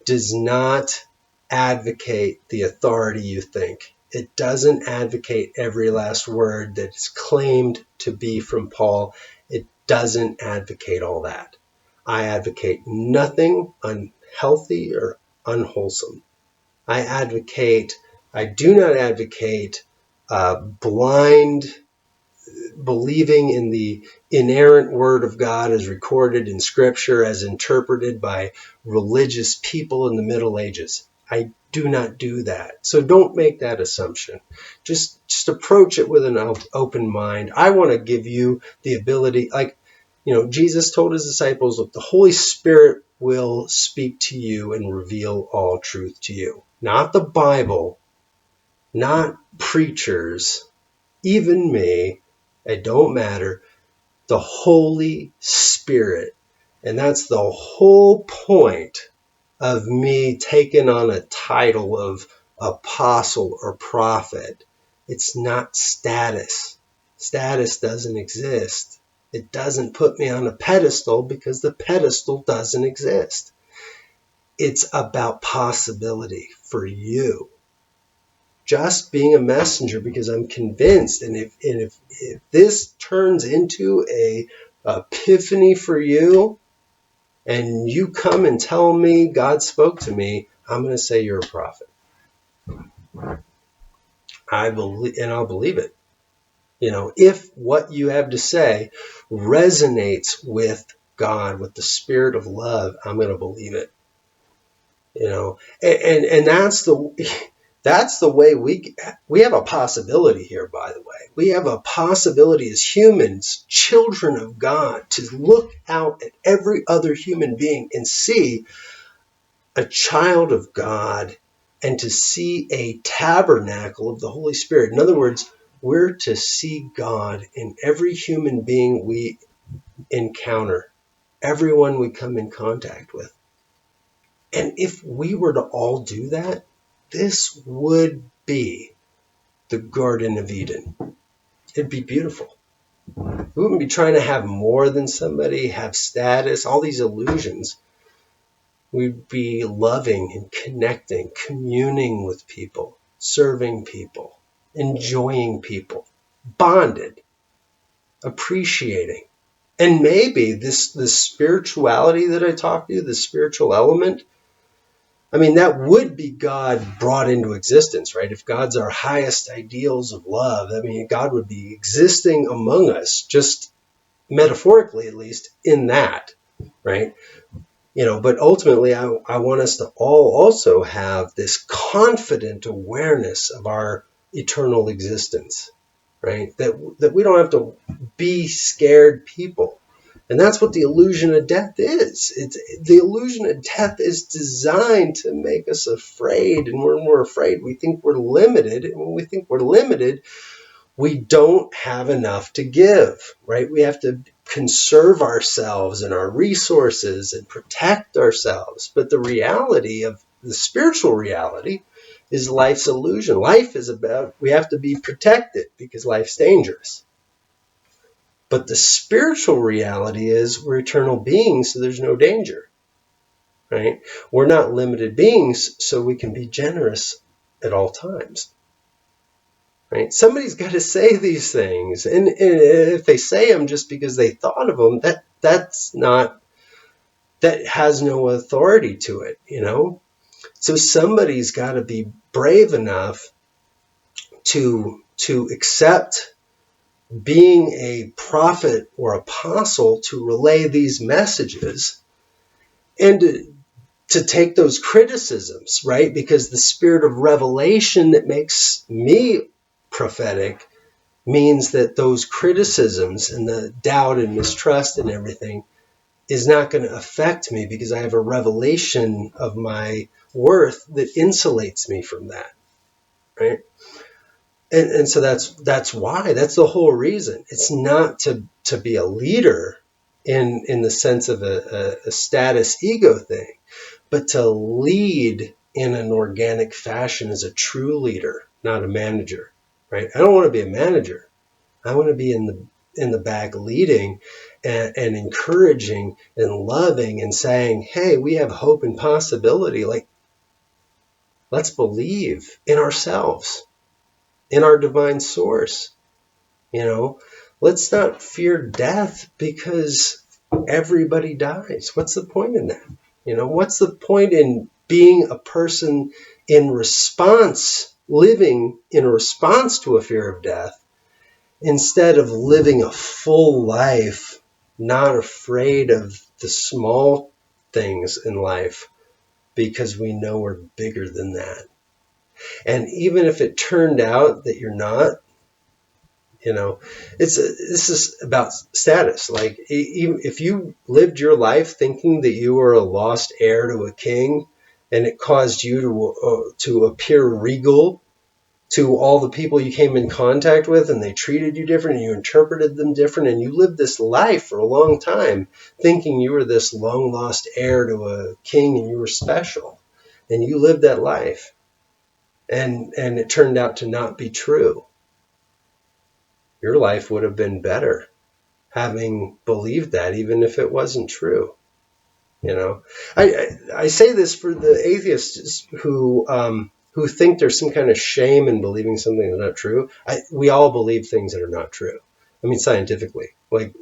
does not advocate the authority you think. It doesn't advocate every last word that's claimed to be from Paul. It doesn't advocate all that. I advocate nothing unhealthy or unwholesome. I do not advocate blind believing in the inerrant word of God as recorded in Scripture, as interpreted by religious people in the Middle Ages. I do not do that. So don't make that assumption. Just approach it with an open mind. I want to give you the ability, Jesus told his disciples, look, the Holy Spirit will speak to you and reveal all truth to you. Not the Bible, not preachers, even me. It don't matter. The Holy Spirit. And that's the whole point of me taking on a title of apostle or prophet. It's not status. Status doesn't exist. It doesn't put me on a pedestal because the pedestal doesn't exist. It's about possibility for you. Just being a messenger because I'm convinced. And if this turns into a epiphany for you, and you come and tell me God spoke to me, I'm going to say you're a prophet. I believe, and I'll believe it. If what you have to say resonates with God, with the spirit of love, I'm going to believe it. And that's the way we have a possibility here, by the way. We have a possibility as humans, children of God, to look out at every other human being and see a child of God and to see a tabernacle of the Holy Spirit. In other words, we're to see God in every human being we encounter, everyone we come in contact with. And if we were to all do that, this would be the Garden of Eden. It'd be beautiful. We wouldn't be trying to have more than somebody, have status, all these illusions. We'd be loving and connecting, communing with people, serving people, enjoying people, bonded, appreciating. And maybe this spirituality that I talked to, the spiritual element, that would be God brought into existence, right? If God's our highest ideals of love, God would be existing among us, just metaphorically at least, in that, right? But ultimately, I want us to all also have this confident awareness of our eternal existence, right? That we don't have to be scared people. And that's what the illusion of death is. The illusion of death is designed to make us afraid. And when we're afraid, we think we're limited. And when we think we're limited, we don't have enough to give, right? We have to conserve ourselves and our resources and protect ourselves. But the reality of the spiritual reality is life's illusion. Life is about, we have to be protected because life's dangerous. But the spiritual reality is we're eternal beings, so there's no danger, right? We're not limited beings, so we can be generous at all times. Right? Somebody's got to say these things, and if they say them just because they thought of them, that has no authority to it, So somebody's got to be brave enough to accept being a prophet or apostle to relay these messages, and to take those criticisms, right? Because the spirit of revelation that makes me prophetic means that those criticisms and the doubt and mistrust and everything is not going to affect me because I have a revelation of my worth that insulates me from that, right? And so that's why, that's the whole reason. It's not to be a leader in the sense of a status ego thing, but to lead in an organic fashion as a true leader, not a manager, right? I don't want to be a manager. I want to be in the back leading and encouraging and loving and saying, hey, we have hope and possibility. Like, let's believe in ourselves, in our divine source. Let's not fear death because everybody dies. What's the point in that? What's the point in being a person in response, living in response to a fear of death, instead of living a full life, not afraid of the small things in life, because we know we're bigger than that. And even if it turned out that you're not, this is about status. Like, even if you lived your life thinking that you were a lost heir to a king, and it caused you to appear regal to all the people you came in contact with, and they treated you different and you interpreted them different, and you lived this life for a long time thinking you were this long lost heir to a king and you were special, and you lived that life, and it turned out to not be true. Your life would have been better having believed that, even if it wasn't true. I say this for the atheists who think there's some kind of shame in believing something that's not true. We all believe things that are not true. I mean, scientifically. Like,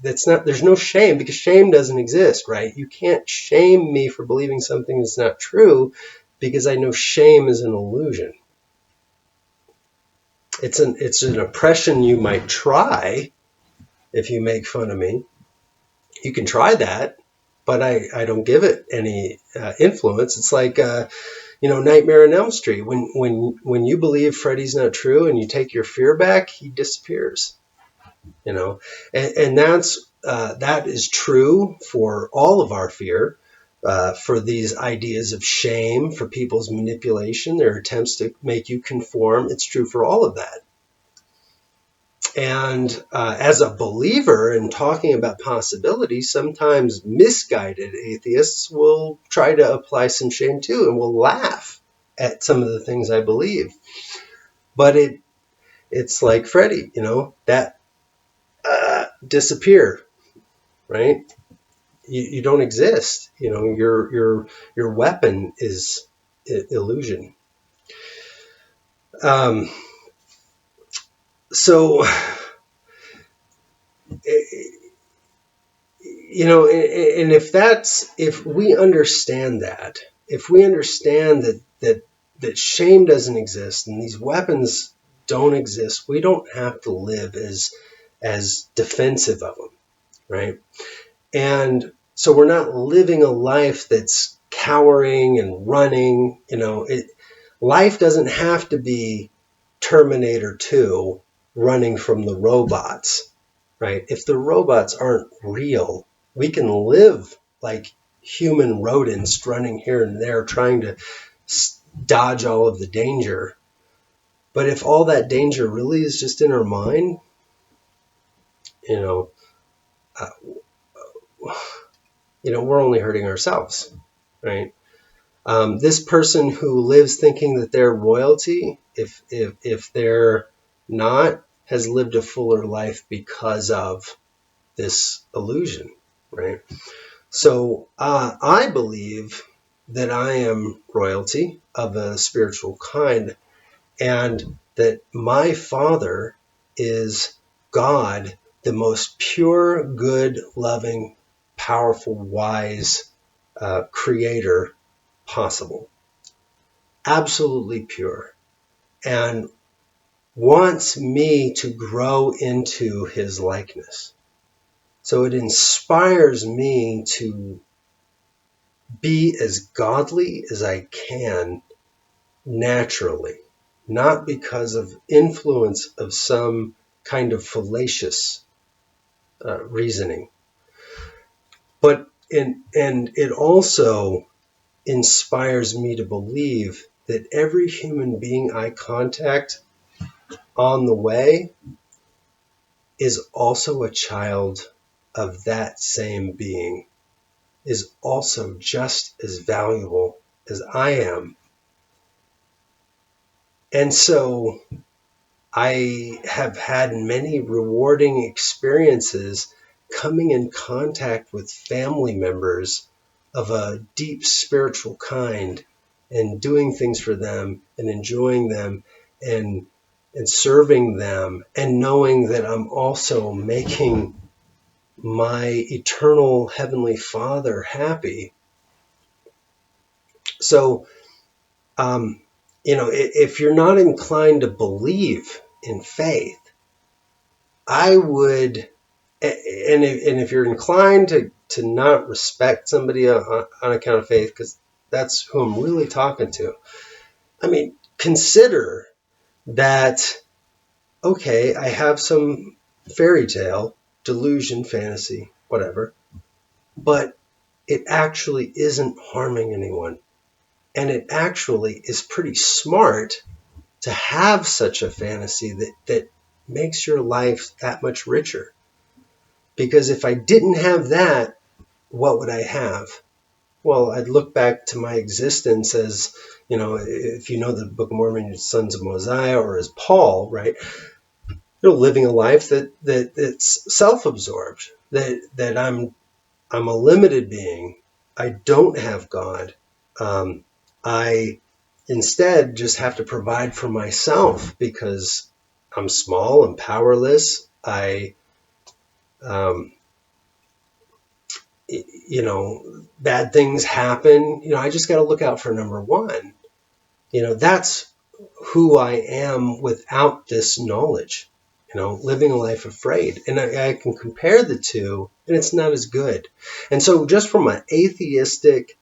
there's no shame, because shame doesn't exist, right? You can't shame me for believing something that's not true, because I know shame is an illusion. It's an oppression you might try if you make fun of me. You can try that, but I don't give it any influence. It's like, Nightmare on Elm Street. When you believe Freddy's not true and you take your fear back, he disappears. And that is true for all of our fear, for these ideas of shame, for people's manipulation, their attempts to make you conform. It's true for all of that. And as a believer in talking about possibilities, sometimes misguided atheists will try to apply some shame too, and will laugh at some of the things I believe. But it's like Freddy, that disappear, right? You don't exist. Your weapon is illusion. So, and if we understand that, that shame doesn't exist and these weapons don't exist, we don't have to live as defensive of them, right? And so we're not living a life that's cowering and running. Life doesn't have to be Terminator 2 running from the robots, right? If the robots aren't real, we can live like human rodents running here and there trying to dodge all of the danger. But if all that danger really is just in our mind, uh, we're only hurting ourselves, right? This person who lives thinking that they're royalty, if they're not, has lived a fuller life because of this illusion, right? So I believe that I am royalty of a spiritual kind, and that my Father is God, the most pure, good, loving, powerful, wise creator possible. Absolutely pure. And wants me to grow into his likeness. So it inspires me to be as godly as I can naturally, not because of influence of some kind of fallacious reasoning. And it also inspires me to believe that every human being I contact on the way is also a child of that same being, is also just as valuable as I am. And so I have had many rewarding experiences coming in contact with family members of a deep spiritual kind, and doing things for them and enjoying them and serving them, and knowing that I'm also making my eternal Heavenly Father happy. So, if you're not inclined to believe in faith, I would, and if you're inclined to not respect somebody on account of faith, because that's who I'm really talking to, I mean, consider that, okay, I have some fairy tale, delusion, fantasy, whatever, but it actually isn't harming anyone. And it actually is pretty smart to have such a fantasy that makes your life that much richer. Because if I didn't have that, what would I have? Well, I'd look back to my existence as, if you know the Book of Mormon, Sons of Mosiah, or as Paul, right? Living a life that's self-absorbed, that I'm a limited being. I don't have God. I instead just have to provide for myself because I'm small and powerless. Bad things happen. I just got to look out for number one. That's who I am without this knowledge. Living a life afraid. And I can compare the two, and it's not as good. And so just from an atheistic,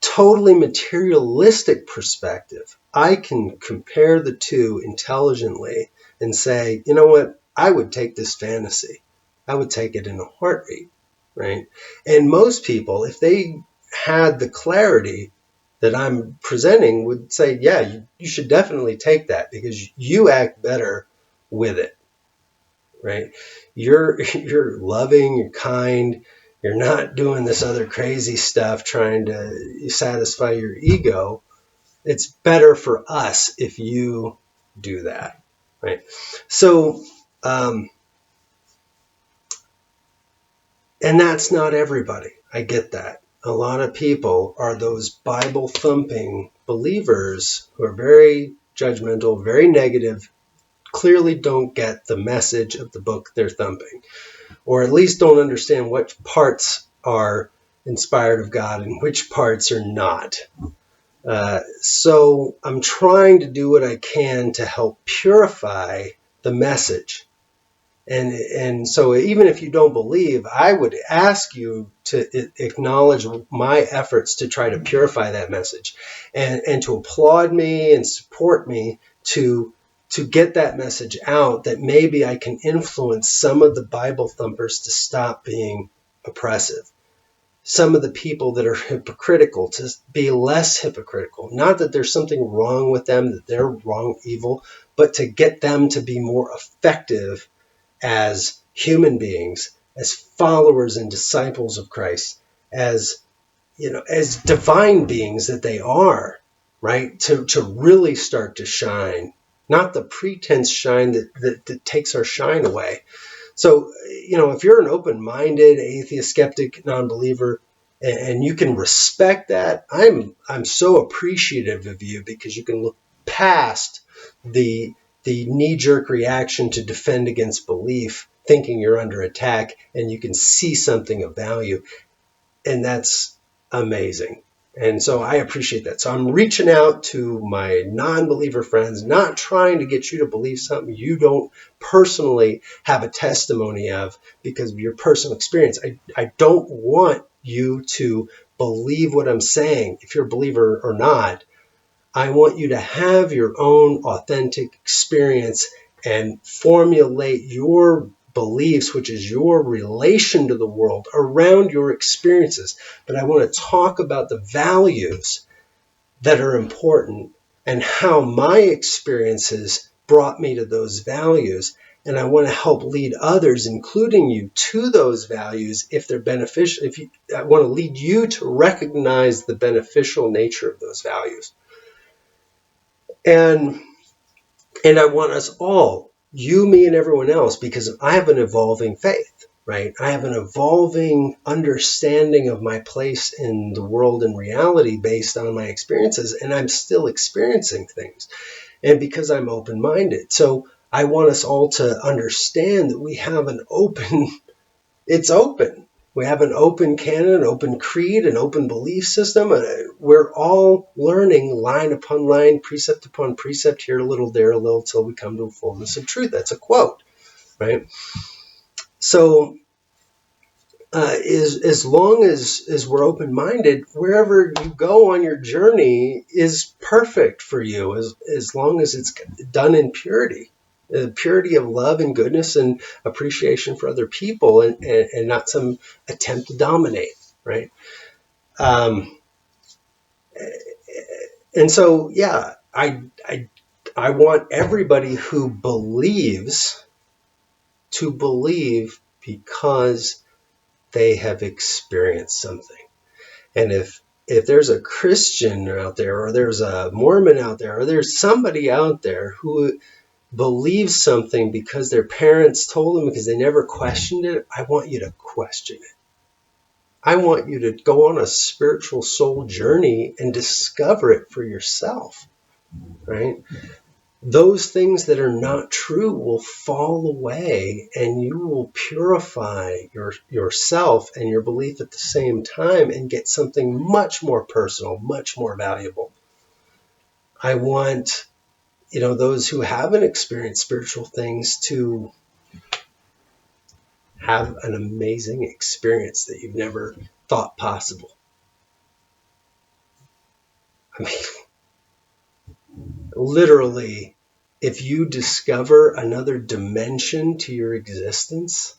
totally materialistic perspective, I can compare the two intelligently and say, you know what? I would take this fantasy. I would take it in a heartbeat, right? And most people, if they had the clarity that I'm presenting, would say, yeah, you should definitely take that because you act better with it, right? You're loving, you're kind, you're not doing this other crazy stuff trying to satisfy your ego. It's better for us if you do that, right? So, and that's not everybody. I get that. A lot of people are those Bible thumping believers who are very judgmental, very negative, clearly don't get the message of the book they're thumping, or at least don't understand what parts are inspired of God and which parts are not. So I'm trying to do what I can to help purify the message. And so even if you don't believe, I would ask you to acknowledge my efforts to try to purify that message and to applaud me and support me to get that message out, that maybe I can influence some of the Bible thumpers to stop being oppressive. Some of the people that are hypocritical to be less hypocritical. Not that there's something wrong with them, that they're wrong, evil, but to get them to be more effective as human beings, as followers and disciples of Christ, as divine beings that they are, right? To really start to shine, not the pretense shine that takes our shine away. So, if you're an open-minded, atheist, skeptic, non-believer, and you can respect that, I'm so appreciative of you, because you can look past the knee-jerk reaction to defend against belief, thinking you're under attack, and you can see something of value. And that's amazing. And so I appreciate that. So I'm reaching out to my non-believer friends, not trying to get you to believe something you don't personally have a testimony of because of your personal experience. I don't want you to believe what I'm saying, if you're a believer or not. I want you to have your own authentic experience and formulate your beliefs, which is your relation to the world, around your experiences. But I want to talk about the values that are important and how my experiences brought me to those values. And I want to help lead others, including you, to those values if they're beneficial. I want to lead you to recognize the beneficial nature of those values. And I want us all, you, me, and everyone else, because I have an evolving faith, right? I have an evolving understanding of my place in the world and reality based on my experiences, and I'm still experiencing things. And because I'm open-minded. So I want us all to understand that we have it's open. We have an open canon, an open creed, an open belief system. We're all learning line upon line, precept upon precept, here a little, there a little, till we come to a fullness of truth. That's a quote, right? So as long as we're open-minded, wherever you go on your journey is perfect for you, as long as it's done in purity. Purity of love and goodness and appreciation for other people, and not some attempt to dominate, right? And so, yeah, I want everybody who believes to believe because they have experienced something. And if there's a Christian out there, or there's a Mormon out there, or there's somebody out there who believes something because their parents told them, because they never questioned it, I want you to question it. I want you to go on a spiritual soul journey and discover it for yourself, right? those things that are not true will fall away, and you will purify yourself and your belief at the same time and get something much more personal, much more valuable. I want, those who haven't experienced spiritual things to have an amazing experience that you've never thought possible. I mean, literally, if you discover another dimension to your existence,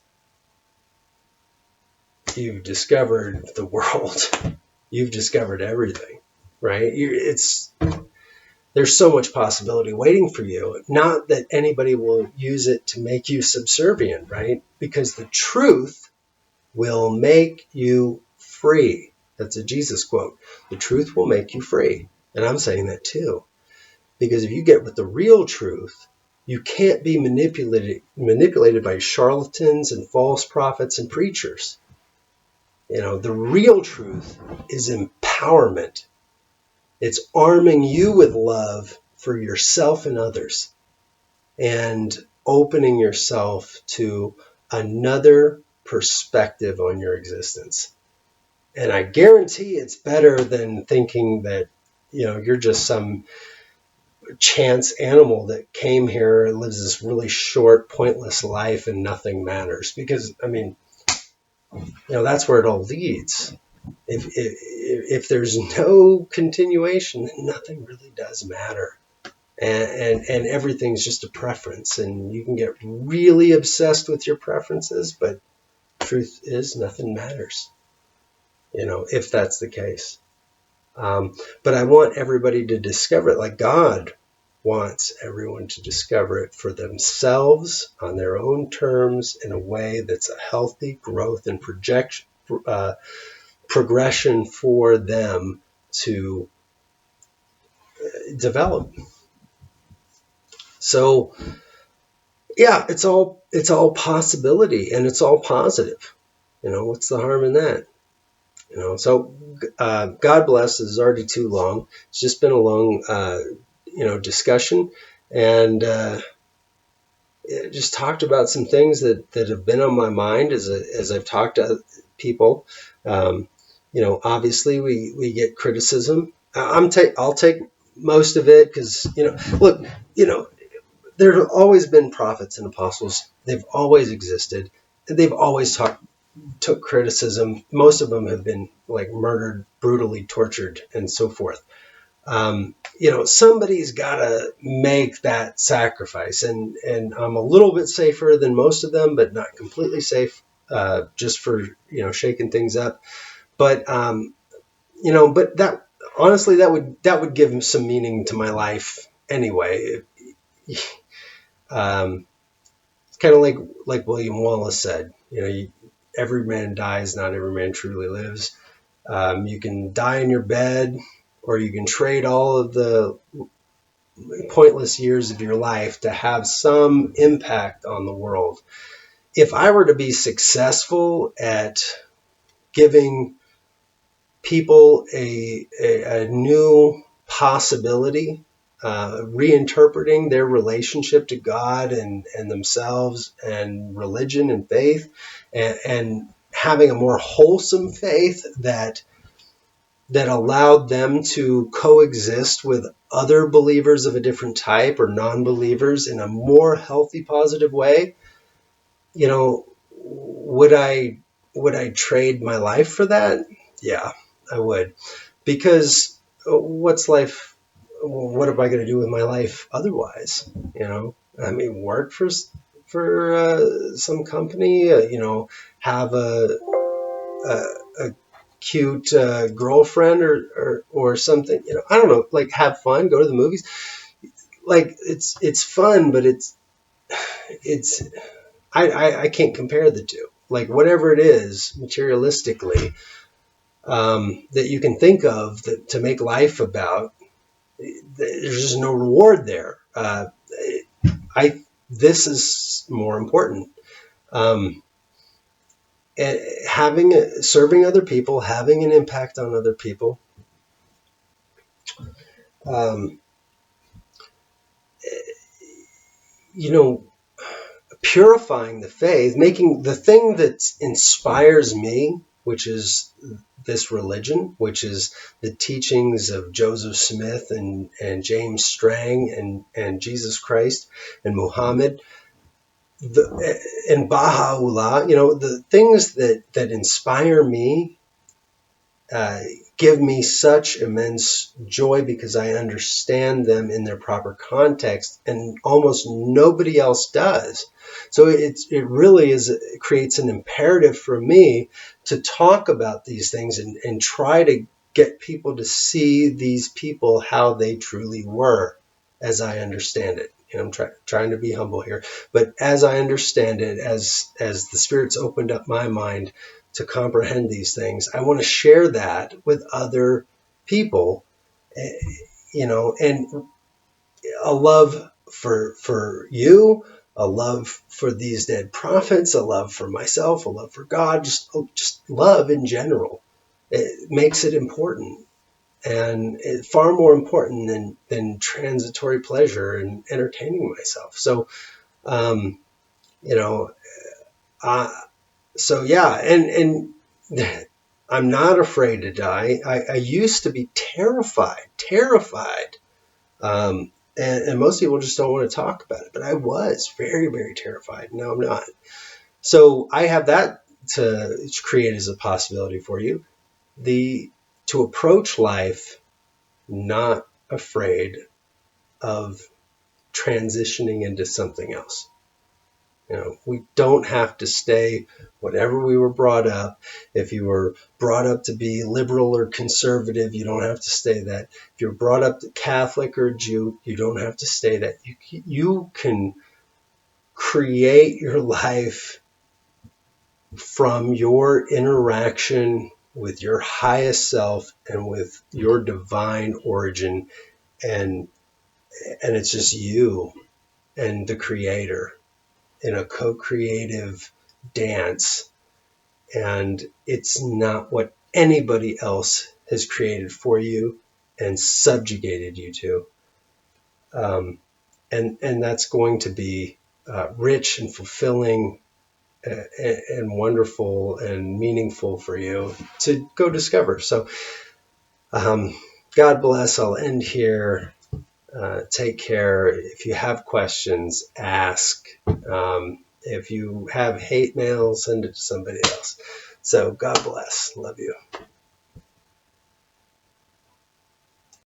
you've discovered the world. You've discovered everything, right? There's so much possibility waiting for you. Not that anybody will use it to make you subservient, right? Because the truth will make you free. That's a Jesus quote. The truth will make you free. And I'm saying that too. Because if you get with the real truth, you can't be manipulated by charlatans and false prophets and preachers. The real truth is empowerment. It's arming you with love for yourself and others, and opening yourself to another perspective on your existence. And I guarantee it's better than thinking that, you're just some chance animal that came here and lives this really short, pointless life and nothing matters. Because, that's where it all leads. If there's no continuation, then nothing really does matter. And everything's just a preference. And you can get really obsessed with your preferences, but truth is nothing matters, if that's the case. But I want everybody to discover it, like God wants everyone to discover it for themselves on their own terms in a way that's a healthy growth and progression for them to develop. So, yeah, it's all possibility, and it's all positive. What's the harm in that? So God bless. This is already too long. It's just been a long, discussion, and just talked about some things that have been on my mind as I've talked to people. Obviously we get criticism. I'll take most of it because, look, there have always been prophets and apostles. They've always existed, and they've always took criticism. Most of them have been like murdered, brutally tortured, and so forth. Somebody's got to make that sacrifice, and I'm a little bit safer than most of them, but not completely safe, just for, shaking things up. But, but that, honestly, that would give some meaning to my life anyway. It's kind of like William Wallace said, every man dies, not every man truly lives. You can die in your bed, or you can trade all of the pointless years of your life to have some impact on the world. If I were to be successful at giving people a new possibility, reinterpreting their relationship to God and themselves and religion and faith, and having a more wholesome faith that allowed them to coexist with other believers of a different type or non-believers in a more healthy, positive way, would I trade my life for that? Yeah, I would. Because what's life? What am I going to do with my life otherwise? Work for some company, have a cute girlfriend or something. I don't know, like have fun, go to the movies. Like it's fun, but it's I can't compare the two. Like whatever it is materialistically that you can think of to make life about, there's just no reward there. This is more important. Serving other people, having an impact on other people. you know, purifying the faith, making the thing that inspires me, which is this religion, which is the teachings of Joseph Smith and James Strang and Jesus Christ and Muhammad, and Baha'u'llah, the things that inspire me uh, give me such immense joy because I understand them in their proper context, and almost nobody else does. So it really it creates an imperative for me to talk about these things and try to get people to see these people how they truly were, as I understand it. I'm trying to be humble here, but as I understand it, as the Spirit's opened up my mind to comprehend these things, I want to share that with other people, and a love for you, a love for these dead prophets, a love for myself, a love for God, just love in general. It makes it important, and far more important than transitory pleasure and entertaining myself. So, um, you know, uh, so yeah, and I'm not afraid to die. I used to be terrified. And most people just don't want to talk about it, but I was very, very terrified. No, I'm not. So I have that to create as a possibility for you. To approach life not afraid of transitioning into something else. We don't have to stay whatever we were brought up. If you were brought up to be liberal or conservative, you don't have to stay that. If you're brought up to Catholic or Jew, you don't have to stay that. You can create your life from your interaction with your highest self and with your divine origin, and it's just you and the Creator in a co-creative dance, and it's not what anybody else has created for you and subjugated you to. And that's going to be rich and fulfilling and wonderful and meaningful for you to go discover. So God bless. I'll end here. Take care. If you have questions, ask. If you have hate mail, send it to somebody else. So God bless. Love you.